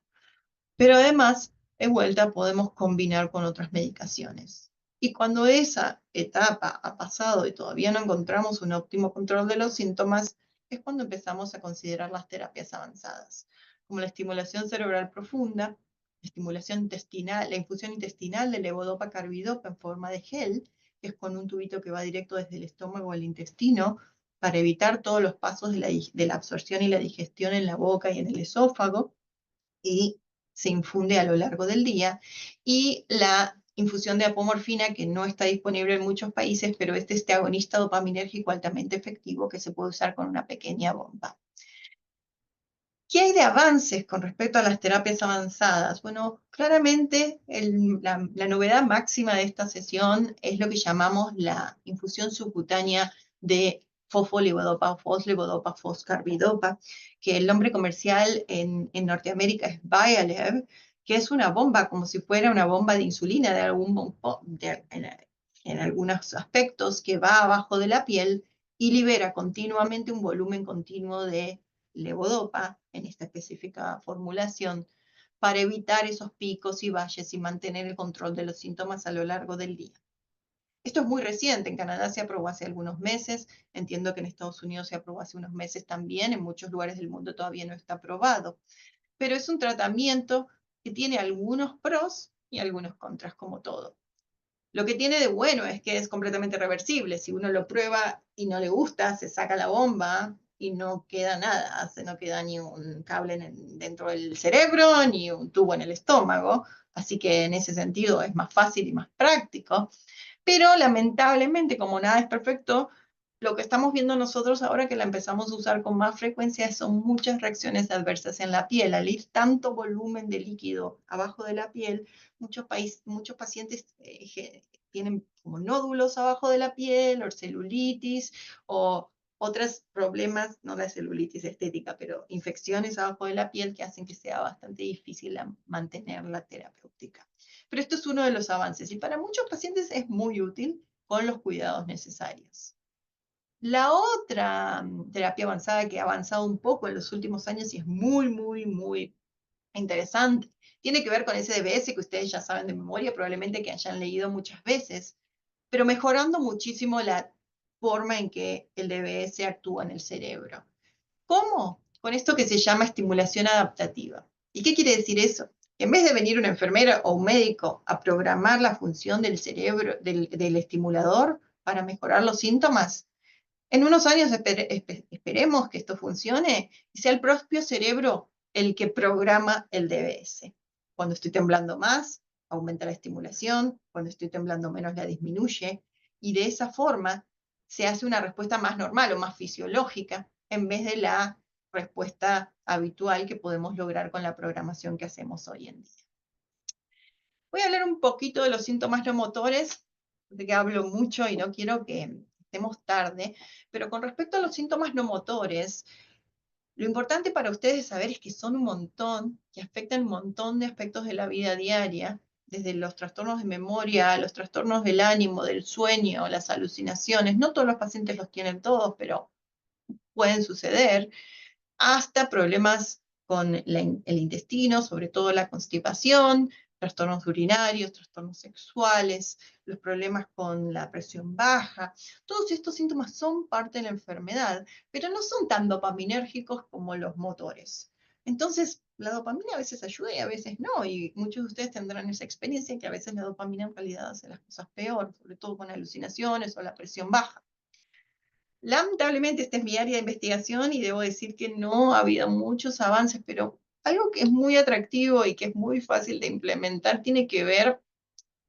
Pero además, de vuelta, podemos combinar con otras medicaciones. Y cuando esa etapa ha pasado y todavía no encontramos un óptimo control de los síntomas, es cuando empezamos a considerar las terapias avanzadas, como la estimulación cerebral profunda, la estimulación intestinal, la infusión intestinal de levodopa carbidopa en forma de gel, que es con un tubito que va directo desde el estómago al intestino, para evitar todos los pasos de la absorción y la digestión en la boca y en el esófago y se infunde a lo largo del día. Y la infusión de apomorfina, que no está disponible en muchos países, pero es este agonista dopaminérgico altamente efectivo que se puede usar con una pequeña bomba. ¿Qué hay de avances con respecto a las terapias avanzadas? Bueno, claramente la novedad máxima de esta sesión es lo que llamamos la infusión subcutánea de fosfolipodopa, foslevodopa, foscarbidopa, que el nombre comercial en Norteamérica es Vyalev, que es una bomba, como si fuera una bomba de insulina en algunos aspectos, que va abajo de la piel y libera continuamente un volumen continuo de levodopa en esta específica formulación para evitar esos picos y valles y mantener el control de los síntomas a lo largo del día. Esto es muy reciente, en Canadá se aprobó hace algunos meses, entiendo que en Estados Unidos se aprobó hace unos meses también, en muchos lugares del mundo todavía no está aprobado, pero es un tratamiento que tiene algunos pros y algunos contras, como todo. Lo que tiene de bueno es que es completamente reversible. Si uno lo prueba y no le gusta, se saca la bomba y no queda nada, no queda ni un cable dentro del cerebro, ni un tubo en el estómago, así que en ese sentido es más fácil y más práctico. Pero lamentablemente, como nada es perfecto, lo que estamos viendo nosotros ahora que la empezamos a usar con más frecuencia son muchas reacciones adversas en la piel. Al ir tanto volumen de líquido abajo de la piel, muchos pacientes tienen como nódulos abajo de la piel, o celulitis, o otros problemas, no la celulitis estética, pero infecciones abajo de la piel que hacen que sea bastante difícil mantener la terapéutica. Pero esto es uno de los avances y para muchos pacientes es muy útil con los cuidados necesarios. La otra terapia avanzada que ha avanzado un poco en los últimos años y es muy, muy, muy interesante, tiene que ver con ese DBS que ustedes ya saben de memoria, probablemente que hayan leído muchas veces, pero mejorando muchísimo la forma en que el DBS actúa en el cerebro. ¿Cómo? Con esto que se llama estimulación adaptativa. ¿Y qué quiere decir eso? En vez de venir una enfermera o un médico a programar la función del cerebro, del estimulador para mejorar los síntomas, en unos años esperemos que esto funcione y sea el propio cerebro el que programa el DBS. Cuando estoy temblando más, aumenta la estimulación, cuando estoy temblando menos, la disminuye, y de esa forma se hace una respuesta más normal o más fisiológica en vez de la respuesta habitual que podemos lograr con la programación que hacemos hoy en día. Voy a hablar un poquito de los síntomas no motores, de que hablo mucho y no quiero que estemos tarde, pero con respecto a los síntomas no motores, lo importante para ustedes saber es que son un montón, que afectan un montón de aspectos de la vida diaria, desde los trastornos de memoria, los trastornos del ánimo, del sueño, las alucinaciones. No todos los pacientes los tienen todos, pero pueden suceder, hasta problemas con el intestino, sobre todo la constipación, trastornos urinarios, trastornos sexuales, los problemas con la presión baja. Todos estos síntomas son parte de la enfermedad, pero no son tan dopaminérgicos como los motores. Entonces, la dopamina a veces ayuda y a veces no, y muchos de ustedes tendrán esa experiencia que a veces la dopamina en realidad hace las cosas peor, sobre todo con alucinaciones o la presión baja. Lamentablemente, esta es mi área de investigación y debo decir que no ha habido muchos avances, pero algo que es muy atractivo y que es muy fácil de implementar tiene que ver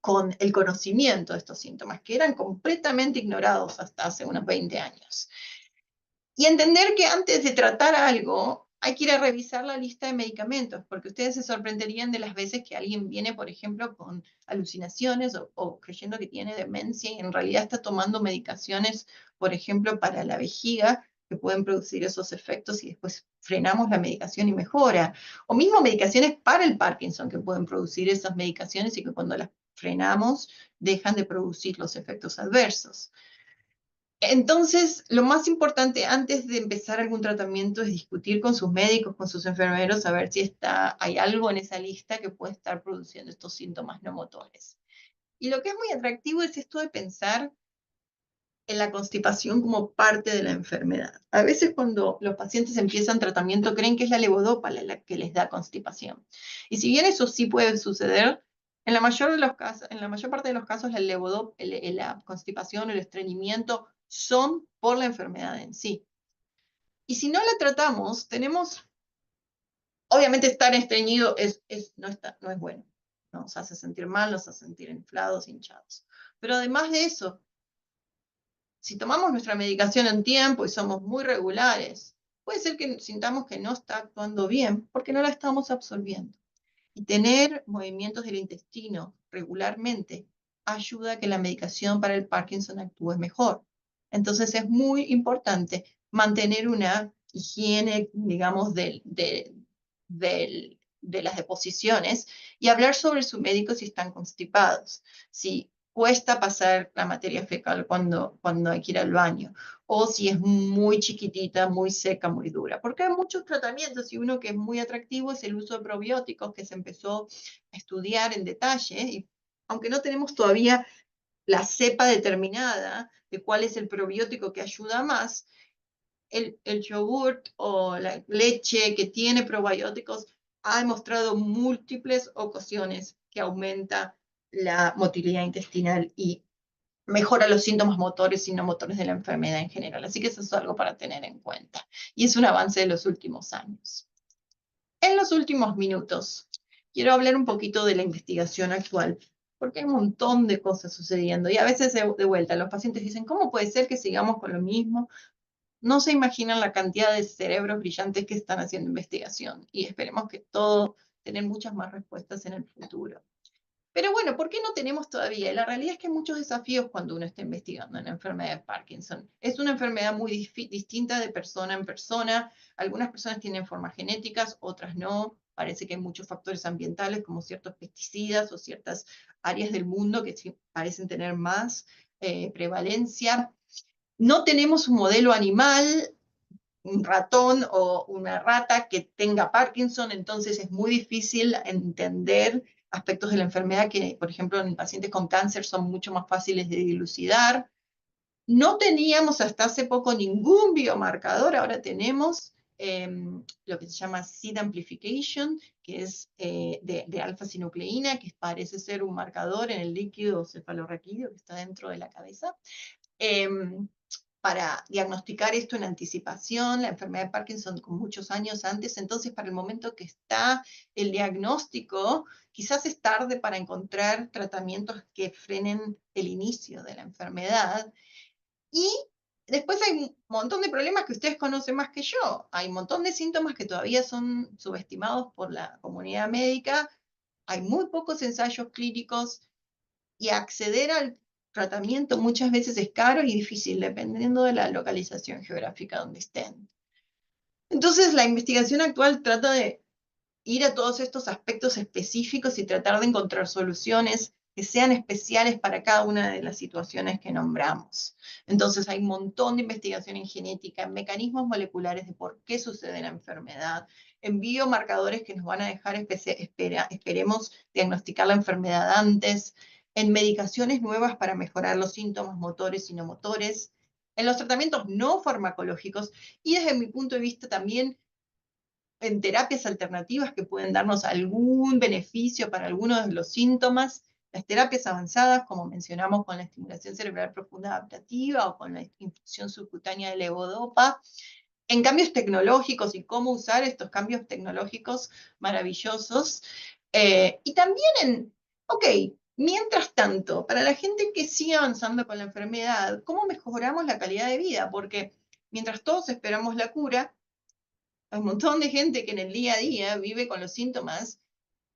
con el conocimiento de estos síntomas, que eran completamente ignorados hasta hace unos 20 años. Y entender que antes de tratar algo, hay que ir a revisar la lista de medicamentos, porque ustedes se sorprenderían de las veces que alguien viene, por ejemplo, con alucinaciones o creyendo que tiene demencia y en realidad está tomando medicaciones, por ejemplo, para la vejiga, que pueden producir esos efectos y después frenamos la medicación y mejora. O mismo medicaciones para el Parkinson, que pueden producir esas medicaciones y que cuando las frenamos dejan de producir los efectos adversos. Entonces, lo más importante antes de empezar algún tratamiento es discutir con sus médicos, con sus enfermeros, a ver si hay algo en esa lista que puede estar produciendo estos síntomas no motores. Y lo que es muy atractivo es esto de pensar en la constipación como parte de la enfermedad. A veces cuando los pacientes empiezan tratamiento creen que es la levodopa la que les da constipación. Y si bien eso sí puede suceder, en la mayor parte de los casos la constipación o el estreñimiento son por la enfermedad en sí. Y si no la tratamos, obviamente estar estreñido no es bueno. Nos hace sentir mal, nos hace sentir inflados, hinchados. Pero además de eso, si tomamos nuestra medicación en tiempo y somos muy regulares, puede ser que sintamos que no está actuando bien porque no la estamos absorbiendo. Y tener movimientos del intestino regularmente ayuda a que la medicación para el Parkinson actúe mejor. Entonces es muy importante mantener una higiene, digamos, de las deposiciones y hablar sobre su médico si están constipados. Si cuesta pasar la materia fecal cuando hay que ir al baño, o si es muy chiquitita, muy seca, muy dura. Porque hay muchos tratamientos y uno que es muy atractivo es el uso de probióticos que se empezó a estudiar en detalle, y aunque no tenemos todavía la cepa determinada de cuál es el probiótico que ayuda más, el yogurt o la leche que tiene probióticos ha demostrado múltiples ocasiones que aumenta la motilidad intestinal y mejora los síntomas motores y no motores de la enfermedad en general. Así que eso es algo para tener en cuenta. Y es un avance de los últimos años. En los últimos minutos, quiero hablar un poquito de la investigación actual, porque hay un montón de cosas sucediendo. Y a veces, de vuelta, los pacientes dicen, ¿cómo puede ser que sigamos con lo mismo? No se imaginan la cantidad de cerebros brillantes que están haciendo investigación. Y esperemos que todo, tener muchas más respuestas en el futuro. Pero bueno, ¿por qué no tenemos todavía? La realidad es que hay muchos desafíos cuando uno está investigando en la enfermedad de Parkinson. Es una enfermedad muy distinta de persona en persona. Algunas personas tienen formas genéticas, otras no. Parece que hay muchos factores ambientales, como ciertos pesticidas o ciertas áreas del mundo que parecen tener más prevalencia. No tenemos un modelo animal, un ratón o una rata que tenga Parkinson, entonces es muy difícil entender aspectos de la enfermedad que, por ejemplo, en pacientes con cáncer son mucho más fáciles de dilucidar. No teníamos hasta hace poco ningún biomarcador, ahora tenemos lo que se llama seed amplification, que es de alfa-sinucleína, que parece ser un marcador en el líquido cefalorraquídeo que está dentro de la cabeza. Para diagnosticar esto en anticipación, la enfermedad de Parkinson con muchos años antes, entonces para el momento que está el diagnóstico, quizás es tarde para encontrar tratamientos que frenen el inicio de la enfermedad. Y después hay un montón de problemas que ustedes conocen más que yo. Hay un montón de síntomas que todavía son subestimados por la comunidad médica. Hay muy pocos ensayos clínicos y acceder al tratamiento muchas veces es caro y difícil dependiendo de la localización geográfica donde estén. Entonces, la investigación actual trata de ir a todos estos aspectos específicos y tratar de encontrar soluciones que sean especiales para cada una de las situaciones que nombramos. Entonces, hay un montón de investigación en genética, en mecanismos moleculares de por qué sucede la enfermedad, en biomarcadores que nos van a dejar, esperemos, diagnosticar la enfermedad antes, en medicaciones nuevas para mejorar los síntomas motores y no motores, en los tratamientos no farmacológicos y desde mi punto de vista también en terapias alternativas que pueden darnos algún beneficio para algunos de los síntomas. Las terapias avanzadas, como mencionamos con la estimulación cerebral profunda adaptativa o con la infusión subcutánea de levodopa, en cambios tecnológicos y cómo usar estos cambios tecnológicos maravillosos. Y también ok, mientras tanto, para la gente que sigue avanzando con la enfermedad, ¿cómo mejoramos la calidad de vida? Porque mientras todos esperamos la cura, hay un montón de gente que en el día a día vive con los síntomas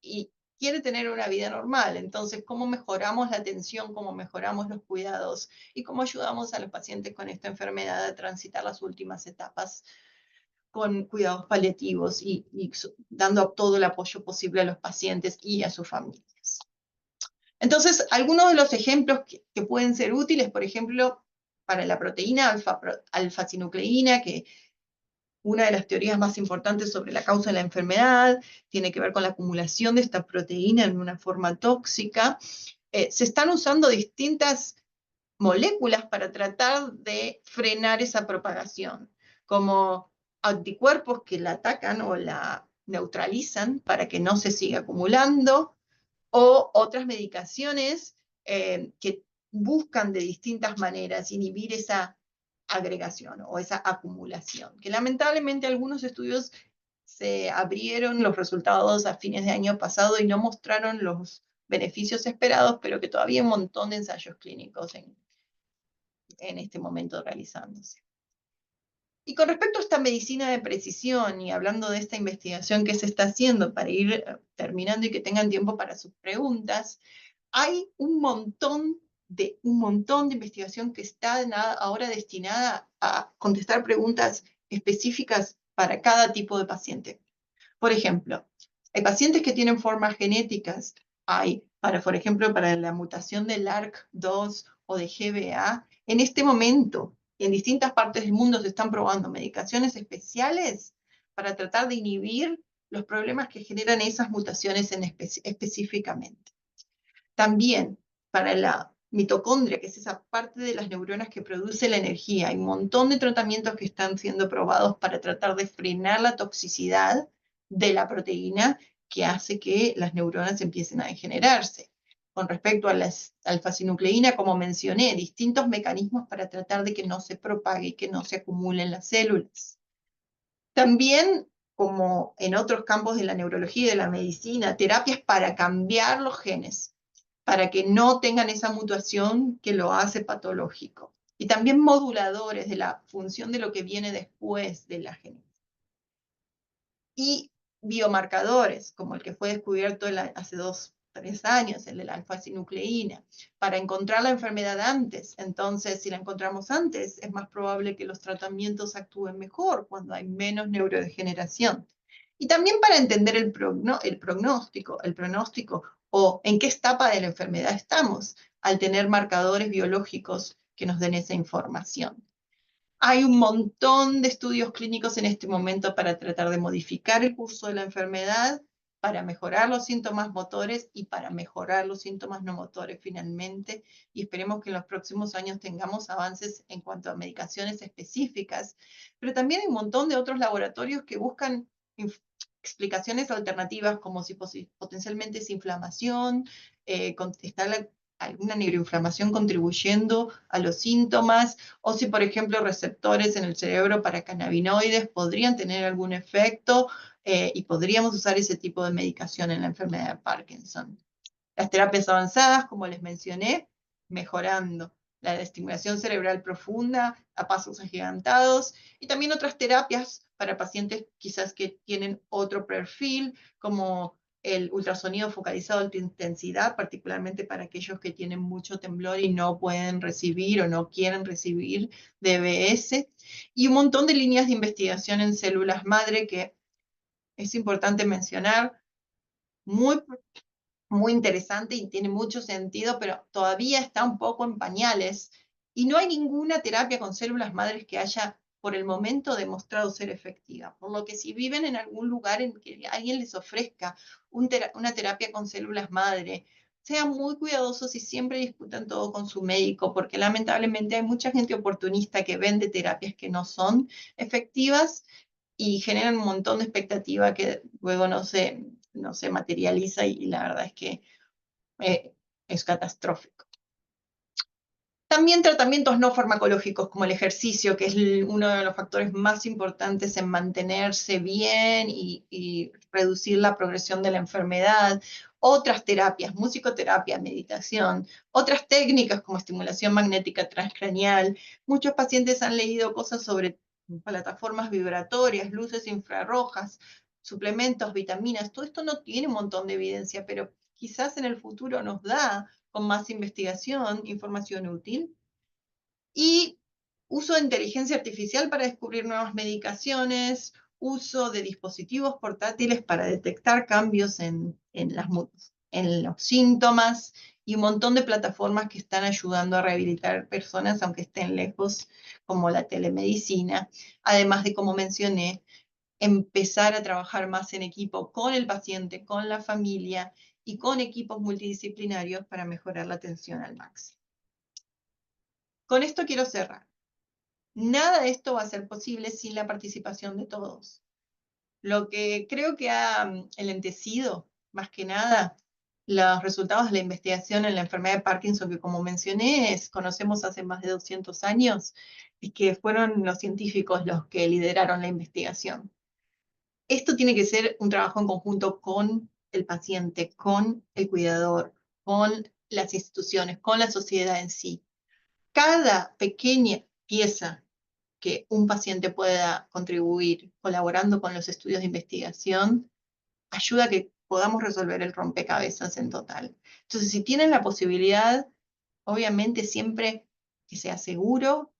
y quiere tener una vida normal. Entonces, ¿cómo mejoramos la atención? ¿Cómo mejoramos los cuidados? ¿Y cómo ayudamos a los pacientes con esta enfermedad a transitar las últimas etapas con cuidados paliativos y dando todo el apoyo posible a los pacientes y a sus familias? Entonces, algunos de los ejemplos que pueden ser útiles, por ejemplo, para la proteína alfa-sinucleína, que una de las teorías más importantes sobre la causa de la enfermedad tiene que ver con la acumulación de esta proteína en una forma tóxica. Se están usando distintas moléculas para tratar de frenar esa propagación, como anticuerpos que la atacan o la neutralizan para que no se siga acumulando, o otras medicaciones que buscan de distintas maneras inhibir esa agregación o esa acumulación, que lamentablemente algunos estudios se abrieron los resultados a fines de año pasado y no mostraron los beneficios esperados, pero que todavía hay un montón de ensayos clínicos en este momento realizándose. Y con respecto a esta medicina de precisión y hablando de esta investigación que se está haciendo para ir terminando y que tengan tiempo para sus preguntas, hay un montón de investigación que está ahora destinada a contestar preguntas específicas para cada tipo de paciente. Por ejemplo, hay pacientes que tienen formas genéticas, por ejemplo, para la mutación del ARC2 o de GBA, en este momento, en distintas partes del mundo se están probando medicaciones especiales para tratar de inhibir los problemas que generan esas mutaciones específicamente. También para la mitocondria, que es esa parte de las neuronas que produce la energía, hay un montón de tratamientos que están siendo probados para tratar de frenar la toxicidad de la proteína que hace que las neuronas empiecen a degenerarse. con respecto a la alfa-sinucleína, como mencioné, distintos mecanismos para tratar de que no se propague y que no se acumule en las células. También, como en otros campos de la neurología y de la medicina, terapias para cambiar los genes, para que no tengan esa mutación que lo hace patológico. Y también moduladores de la función de lo que viene después de la genética. Y biomarcadores, como el que fue descubierto hace 3 años, el de la alfa-sinucleína, para encontrar la enfermedad antes. Entonces, si la encontramos antes, es más probable que los tratamientos actúen mejor cuando hay menos neurodegeneración. Y también para entender el pronóstico o en qué etapa de la enfermedad estamos, al tener marcadores biológicos que nos den esa información. Hay un montón de estudios clínicos en este momento para tratar de modificar el curso de la enfermedad, para mejorar los síntomas motores y para mejorar los síntomas no motores finalmente. Y esperemos que en los próximos años tengamos avances en cuanto a medicaciones específicas. Pero también hay un montón de otros laboratorios que buscan explicaciones alternativas, como si potencialmente es inflamación, está alguna neuroinflamación contribuyendo a los síntomas, o si, por ejemplo, receptores en el cerebro para cannabinoides podrían tener algún efecto y podríamos usar ese tipo de medicación en la enfermedad de Parkinson. Las terapias avanzadas, como les mencioné, mejorando la estimulación cerebral profunda a pasos agigantados y también otras terapias para pacientes quizás que tienen otro perfil, como el ultrasonido focalizado de alta intensidad, particularmente para aquellos que tienen mucho temblor y no pueden recibir o no quieren recibir DBS, y un montón de líneas de investigación en células madre que es importante mencionar, muy muy interesante y tiene mucho sentido, pero todavía está un poco en pañales y no hay ninguna terapia con células madres que haya por el momento demostrado ser efectiva. Por lo que si viven en algún lugar en que alguien les ofrezca una terapia con células madre, sean muy cuidadosos y siempre discutan todo con su médico, porque lamentablemente hay mucha gente oportunista que vende terapias que no son efectivas y generan un montón de expectativa que luego no se materializa y la verdad es que eh, es catastrófico. También tratamientos no farmacológicos como el ejercicio, que es uno de los factores más importantes en mantenerse bien y reducir la progresión de la enfermedad. Otras terapias, musicoterapia, meditación, otras técnicas como estimulación magnética transcranial. Muchos pacientes han leído cosas sobre plataformas vibratorias, luces infrarrojas, suplementos, vitaminas. Todo esto no tiene un montón de evidencia, pero quizás en el futuro nos da con más investigación, información útil. Y uso de inteligencia artificial para descubrir nuevas medicaciones, uso de dispositivos portátiles para detectar cambios en los síntomas y un montón de plataformas que están ayudando a rehabilitar personas aunque estén lejos, como la telemedicina. Además de, como mencioné, empezar a trabajar más en equipo con el paciente, con la familia y con equipos multidisciplinarios para mejorar la atención al máximo. Con esto quiero cerrar. Nada de esto va a ser posible sin la participación de todos. Lo que creo que ha enlentecido, más que nada, los resultados de la investigación en la enfermedad de Parkinson, que como mencioné, conocemos hace más de 200 años, y que fueron los científicos los que lideraron la investigación. Esto tiene que ser un trabajo en conjunto con el paciente, con el cuidador, con las instituciones, con la sociedad en sí. Cada pequeña pieza que un paciente pueda contribuir colaborando con los estudios de investigación ayuda a que podamos resolver el rompecabezas en total. Entonces, si tienen la posibilidad, obviamente siempre que sea seguro,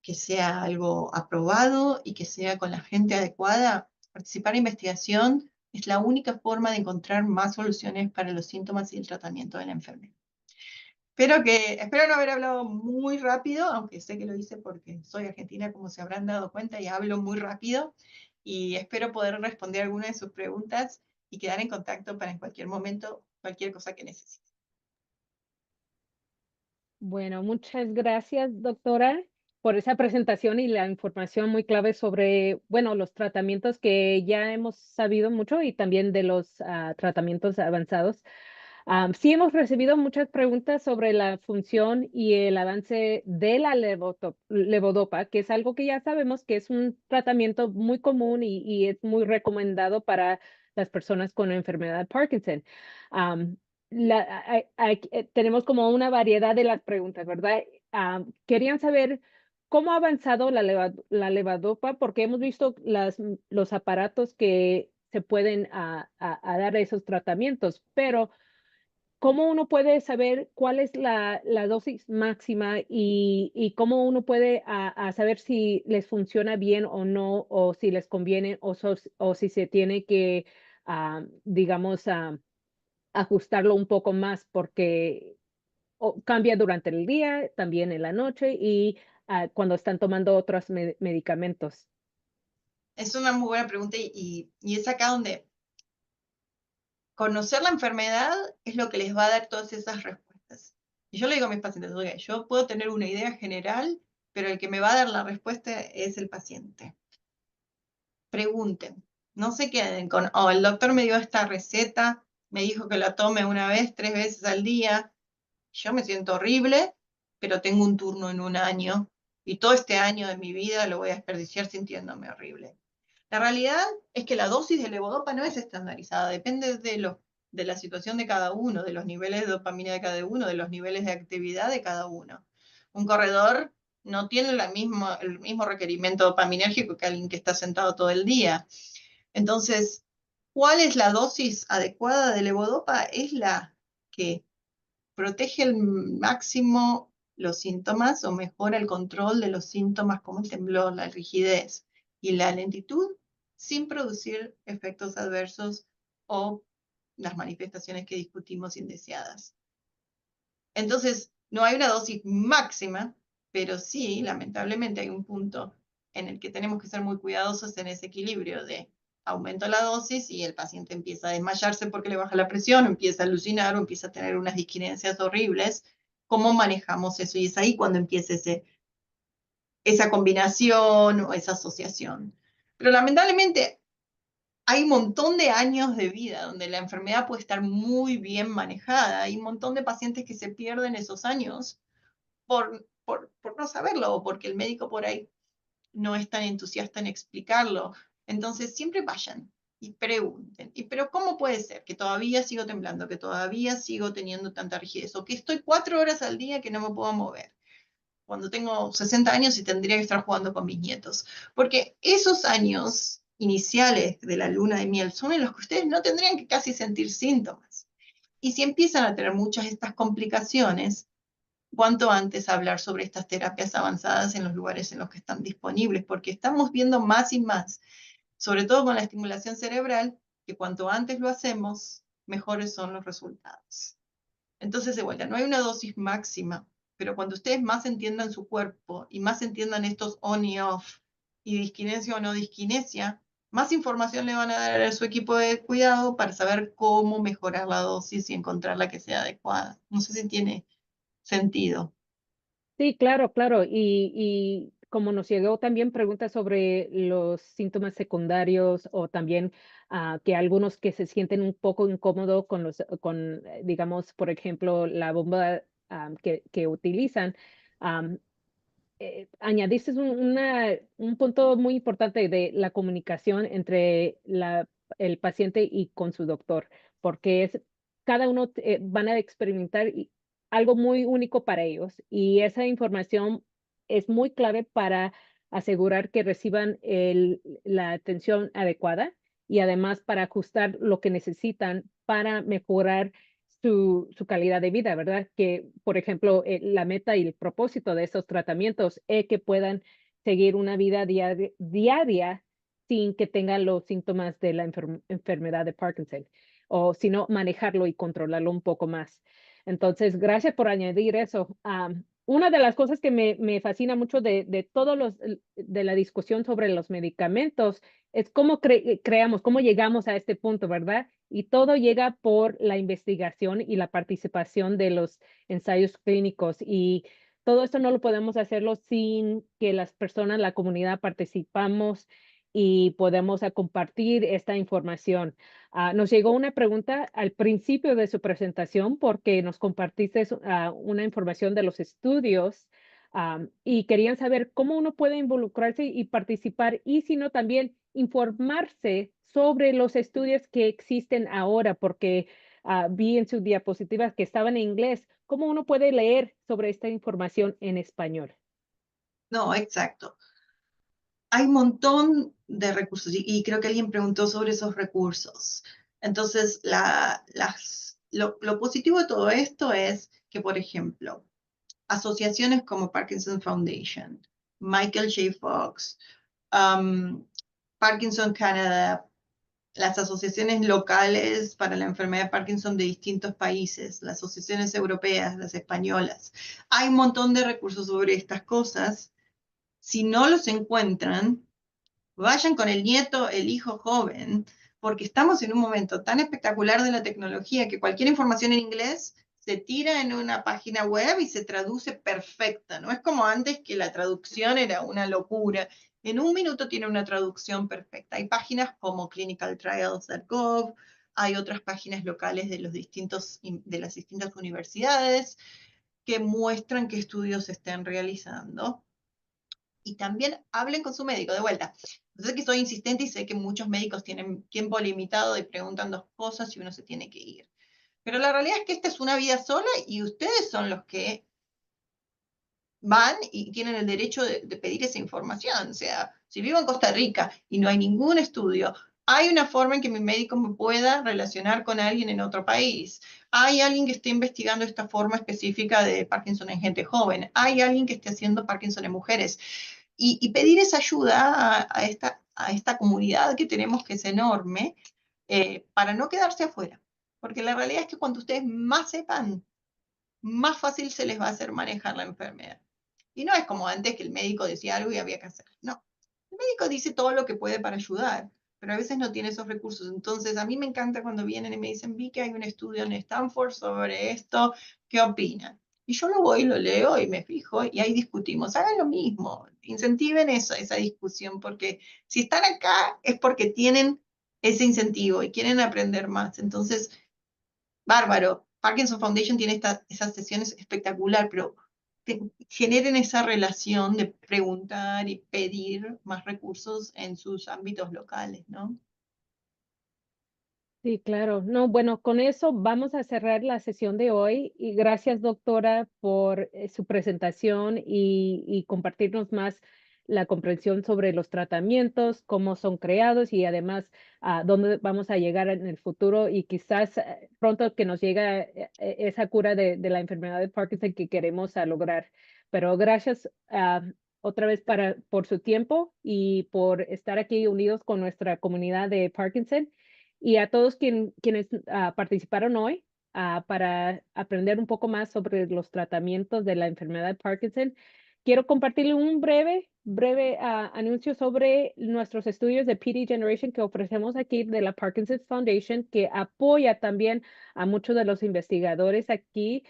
que sea algo aprobado y que sea con la gente adecuada, participar en investigación es la única forma de encontrar más soluciones para los síntomas y el tratamiento de la enfermedad. Espero no haber hablado muy rápido, aunque sé que lo hice porque soy argentina, como se habrán dado cuenta, y hablo muy rápido. Y espero poder responder alguna de sus preguntas y quedar en contacto para en cualquier momento, cualquier cosa que necesiten. Bueno, muchas gracias, doctora, por esa presentación y la información muy clave sobre, bueno, los tratamientos que ya hemos sabido mucho y también de los tratamientos avanzados. Sí hemos recibido muchas preguntas sobre la función y el avance de la levodopa, que es algo que ya sabemos que es un tratamiento muy común y es muy recomendado para las personas con la enfermedad de Parkinson. Am, tenemos como una variedad de las preguntas, ¿verdad? Querían saber cómo ha avanzado la levodopa, porque hemos visto los aparatos que se pueden a dar esos tratamientos, pero ¿cómo uno puede saber cuál es la dosis máxima y cómo uno puede a saber si les funciona bien o no, o si les conviene o si se tiene que, digamos, ajustarlo un poco más porque cambia durante el día, también en la noche y cuando están tomando otros medicamentos? Es una muy buena pregunta y es acá donde conocer la enfermedad es lo que les va a dar todas esas respuestas. Y yo le digo a mis pacientes, oiga, yo puedo tener una idea general, pero el que me va a dar la respuesta es el paciente. Pregunten, no se queden con, oh, el doctor me dio esta receta, me dijo que la tome una vez, 3 veces al día. Yo me siento horrible, pero tengo un turno en un año y todo este año de mi vida lo voy a desperdiciar sintiéndome horrible. La realidad es que la dosis de levodopa no es estandarizada, depende de la situación de cada uno, de los niveles de dopamina de cada uno, de los niveles de actividad de cada uno. Un corredor no tiene el mismo requerimiento dopaminérgico que alguien que está sentado todo el día. Entonces, ¿cuál es la dosis adecuada de levodopa? Es la que protege al máximo los síntomas o mejora el control de los síntomas como el temblor, la rigidez y la lentitud sin producir efectos adversos o las manifestaciones que discutimos indeseadas. Entonces, no hay una dosis máxima, pero sí, lamentablemente, hay un punto en el que tenemos que ser muy cuidadosos en ese equilibrio de aumento la dosis y el paciente empieza a desmayarse porque le baja la presión, empieza a alucinar o empieza a tener unas disquinencias horribles. ¿Cómo manejamos eso? Y es ahí cuando empieza esa combinación o esa asociación. Pero lamentablemente hay un montón de años de vida donde la enfermedad puede estar muy bien manejada. Hay un montón de pacientes que se pierden esos años por no saberlo o porque el médico por ahí no es tan entusiasta en explicarlo. Entonces, siempre vayan y pregunten. Pero ¿cómo puede ser que todavía sigo temblando, que todavía sigo teniendo tanta rigidez o que estoy 4 horas al día que no me puedo mover? Cuando tengo 60 años y tendría que estar jugando con mis nietos. Porque esos años iniciales de la luna de miel son en los que ustedes no tendrían que casi sentir síntomas. Y si empiezan a tener muchas de estas complicaciones, cuanto antes hablar sobre estas terapias avanzadas en los lugares en los que están disponibles, porque estamos viendo más y más, sobre todo con la estimulación cerebral, que cuanto antes lo hacemos, mejores son los resultados. Entonces, de vuelta, no hay una dosis máxima, pero cuando ustedes más entiendan su cuerpo y más entiendan estos on y off, y disquinesia o no disquinesia, más información le van a dar a su equipo de cuidado para saber cómo mejorar la dosis y encontrar la que sea adecuada. No sé si tiene sentido. Sí, claro, claro. Y como nos llegó también preguntas sobre los síntomas secundarios o también que algunos que se sienten un poco incómodos con digamos, por ejemplo, la bomba que utilizan. am, Añadiste un punto muy importante de la comunicación entre el paciente y con su doctor, porque cada uno van a experimentar algo muy único para ellos y esa información es muy clave para asegurar que reciban la atención adecuada y además para ajustar lo que necesitan para mejorar su calidad de vida, ¿verdad? Que, por ejemplo, la meta y el propósito de estos tratamientos es que puedan seguir una vida diaria sin que tengan los síntomas de la enfermedad de Parkinson, o sino manejarlo y controlarlo un poco más. Entonces, gracias por añadir eso. Una de las cosas que me fascina mucho de de la discusión sobre los medicamentos es cómo creamos, cómo llegamos a este punto, ¿verdad? Y todo llega por la investigación y la participación de los ensayos clínicos. Y todo esto no lo podemos hacerlo sin que las personas, la comunidad, participamos y podemos compartir esta información. Nos llegó una pregunta al principio de su presentación porque nos compartiste una información de los estudios y querían saber cómo uno puede involucrarse y participar y si no también informarse sobre los estudios que existen ahora, porque vi en sus diapositivas que estaban en inglés. ¿Cómo uno puede leer sobre esta información en español? No, exacto. Hay un montón de recursos y creo que alguien preguntó sobre esos recursos. Entonces, lo positivo de todo esto es que, por ejemplo, asociaciones como Parkinson Foundation, Michael J. Fox, um, Parkinson Canada, las asociaciones locales para la enfermedad de Parkinson de distintos países, las asociaciones europeas, las españolas. Hay un montón de recursos sobre estas cosas. Si no los encuentran, vayan con el nieto, el hijo joven, porque estamos en un momento tan espectacular de la tecnología que cualquier información en inglés se tira en una página web y se traduce perfecta. No es como antes que la traducción era una locura. En un minuto tiene una traducción perfecta. Hay páginas como clinicaltrials.gov, hay otras páginas locales de las distintas universidades que muestran qué estudios se están realizando y también hablen con su médico de vuelta. Yo sé que soy insistente y sé que muchos médicos tienen tiempo limitado y preguntan dos cosas y uno se tiene que ir. Pero la realidad es que esta es una vida sola y ustedes son los que van y tienen el derecho de pedir esa información. O sea, si vivo en Costa Rica y no hay ningún estudio, hay una forma en que mi médico me pueda relacionar con alguien en otro país. Hay alguien que esté investigando esta forma específica de Parkinson en gente joven. Hay alguien que esté haciendo Parkinson en mujeres y pedir esa ayuda a esta comunidad que tenemos, que es enorme, para no quedarse afuera. Porque la realidad es que cuando ustedes más sepan, más fácil se les va a hacer manejar la enfermedad. Y no es como antes que el médico decía algo y había que hacer. No, el médico dice todo lo que puede para ayudar, pero a veces no tiene esos recursos. Entonces, a mí me encanta cuando vienen y me dicen, vi que hay un estudio en Stanford sobre esto, ¿qué opinan? Y yo lo voy, lo leo y me fijo y ahí discutimos. Hagan lo mismo, incentiven esa discusión, porque si están acá es porque tienen ese incentivo y quieren aprender más. Entonces, bárbaro. Parkinson Foundation tiene esas sesiones espectacular, pero generen esa relación de preguntar y pedir más recursos en sus ámbitos locales, ¿no? Sí, claro. No, bueno, con eso vamos a cerrar la sesión de hoy y gracias, doctora, por su presentación y compartirnos más la comprensión sobre los tratamientos, cómo son creados y además a dónde vamos a llegar en el futuro y quizás pronto que nos llegue esa cura de la enfermedad de Parkinson que queremos lograr. Pero gracias otra vez por su tiempo y por estar aquí unidos con nuestra comunidad de Parkinson y a todos quienes participaron hoy para aprender un poco más sobre los tratamientos de la enfermedad de Parkinson. Quiero compartirle un breve anuncio sobre nuestros estudios de PD Generation que ofrecemos aquí de la Parkinson's Foundation, que apoya también a muchos de los investigadores aquí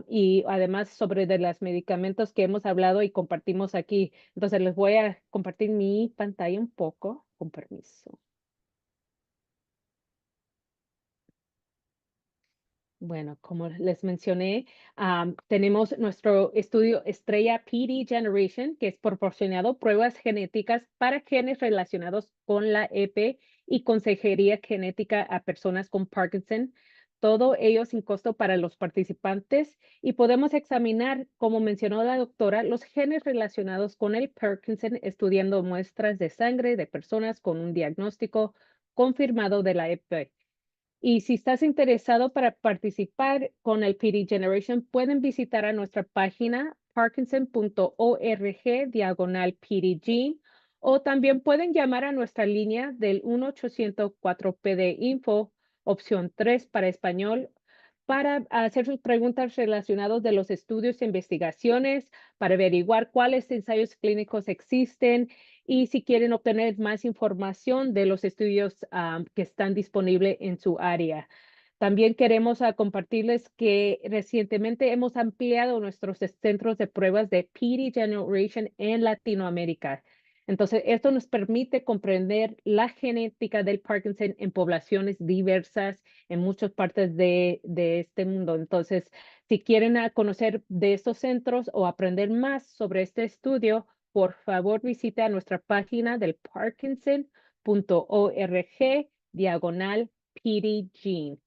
y además sobre de los medicamentos que hemos hablado y compartimos aquí. Entonces les voy a compartir mi pantalla un poco, con permiso. Bueno, como les mencioné, tenemos nuestro estudio Estrella PD Generation, que es proporcionado pruebas genéticas para genes relacionados con la EP y consejería genética a personas con Parkinson, todo ello sin costo para los participantes y podemos examinar, como mencionó la doctora, los genes relacionados con el Parkinson estudiando muestras de sangre de personas con un diagnóstico confirmado de la EP. Y si estás interesado para participar con el PD Generation, pueden visitar a nuestra página parkinson.org/PDG o también pueden llamar a nuestra línea del 1-800-4PD-INFO, opción 3 para español, para hacer sus preguntas relacionadas de los estudios e investigaciones, para averiguar cuáles ensayos clínicos existen y si quieren obtener más información de los estudios que están disponibles en su área. También queremos compartirles que recientemente hemos ampliado nuestros centros de pruebas de PD Generation en Latinoamérica. Entonces, esto nos permite comprender la genética del Parkinson en poblaciones diversas en muchas partes de este mundo. Entonces, si quieren conocer de estos centros o aprender más sobre este estudio, por favor visite a nuestra página del parkinson.org/PDGene.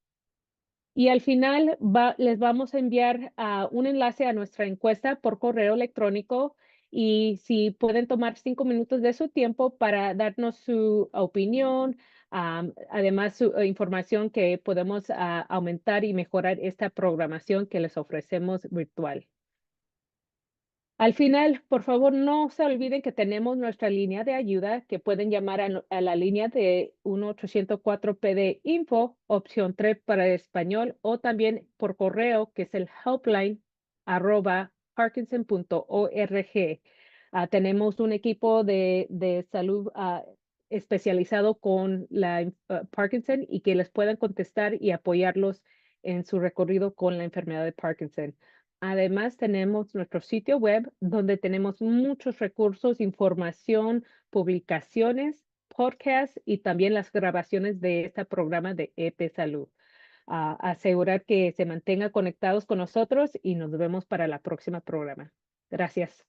Y al final les vamos a enviar un enlace a nuestra encuesta por correo electrónico y si pueden tomar 5 minutos de su tiempo para darnos su opinión, además su información que podemos aumentar y mejorar esta programación que les ofrecemos virtual. Al final, por favor, no se olviden que tenemos nuestra línea de ayuda que pueden llamar a la línea de 1-804-PD-INFO, opción 3 para español, o también por correo, que es el helpline @parkinson.org. Tenemos un equipo de salud especializado con la Parkinson y que les puedan contestar y apoyarlos en su recorrido con la enfermedad de Parkinson. Además, tenemos nuestro sitio web donde tenemos muchos recursos, información, publicaciones, podcasts y también las grabaciones de este programa de EP Salud. Asegurar que se mantengan conectados con nosotros y nos vemos para la próxima programa. Gracias.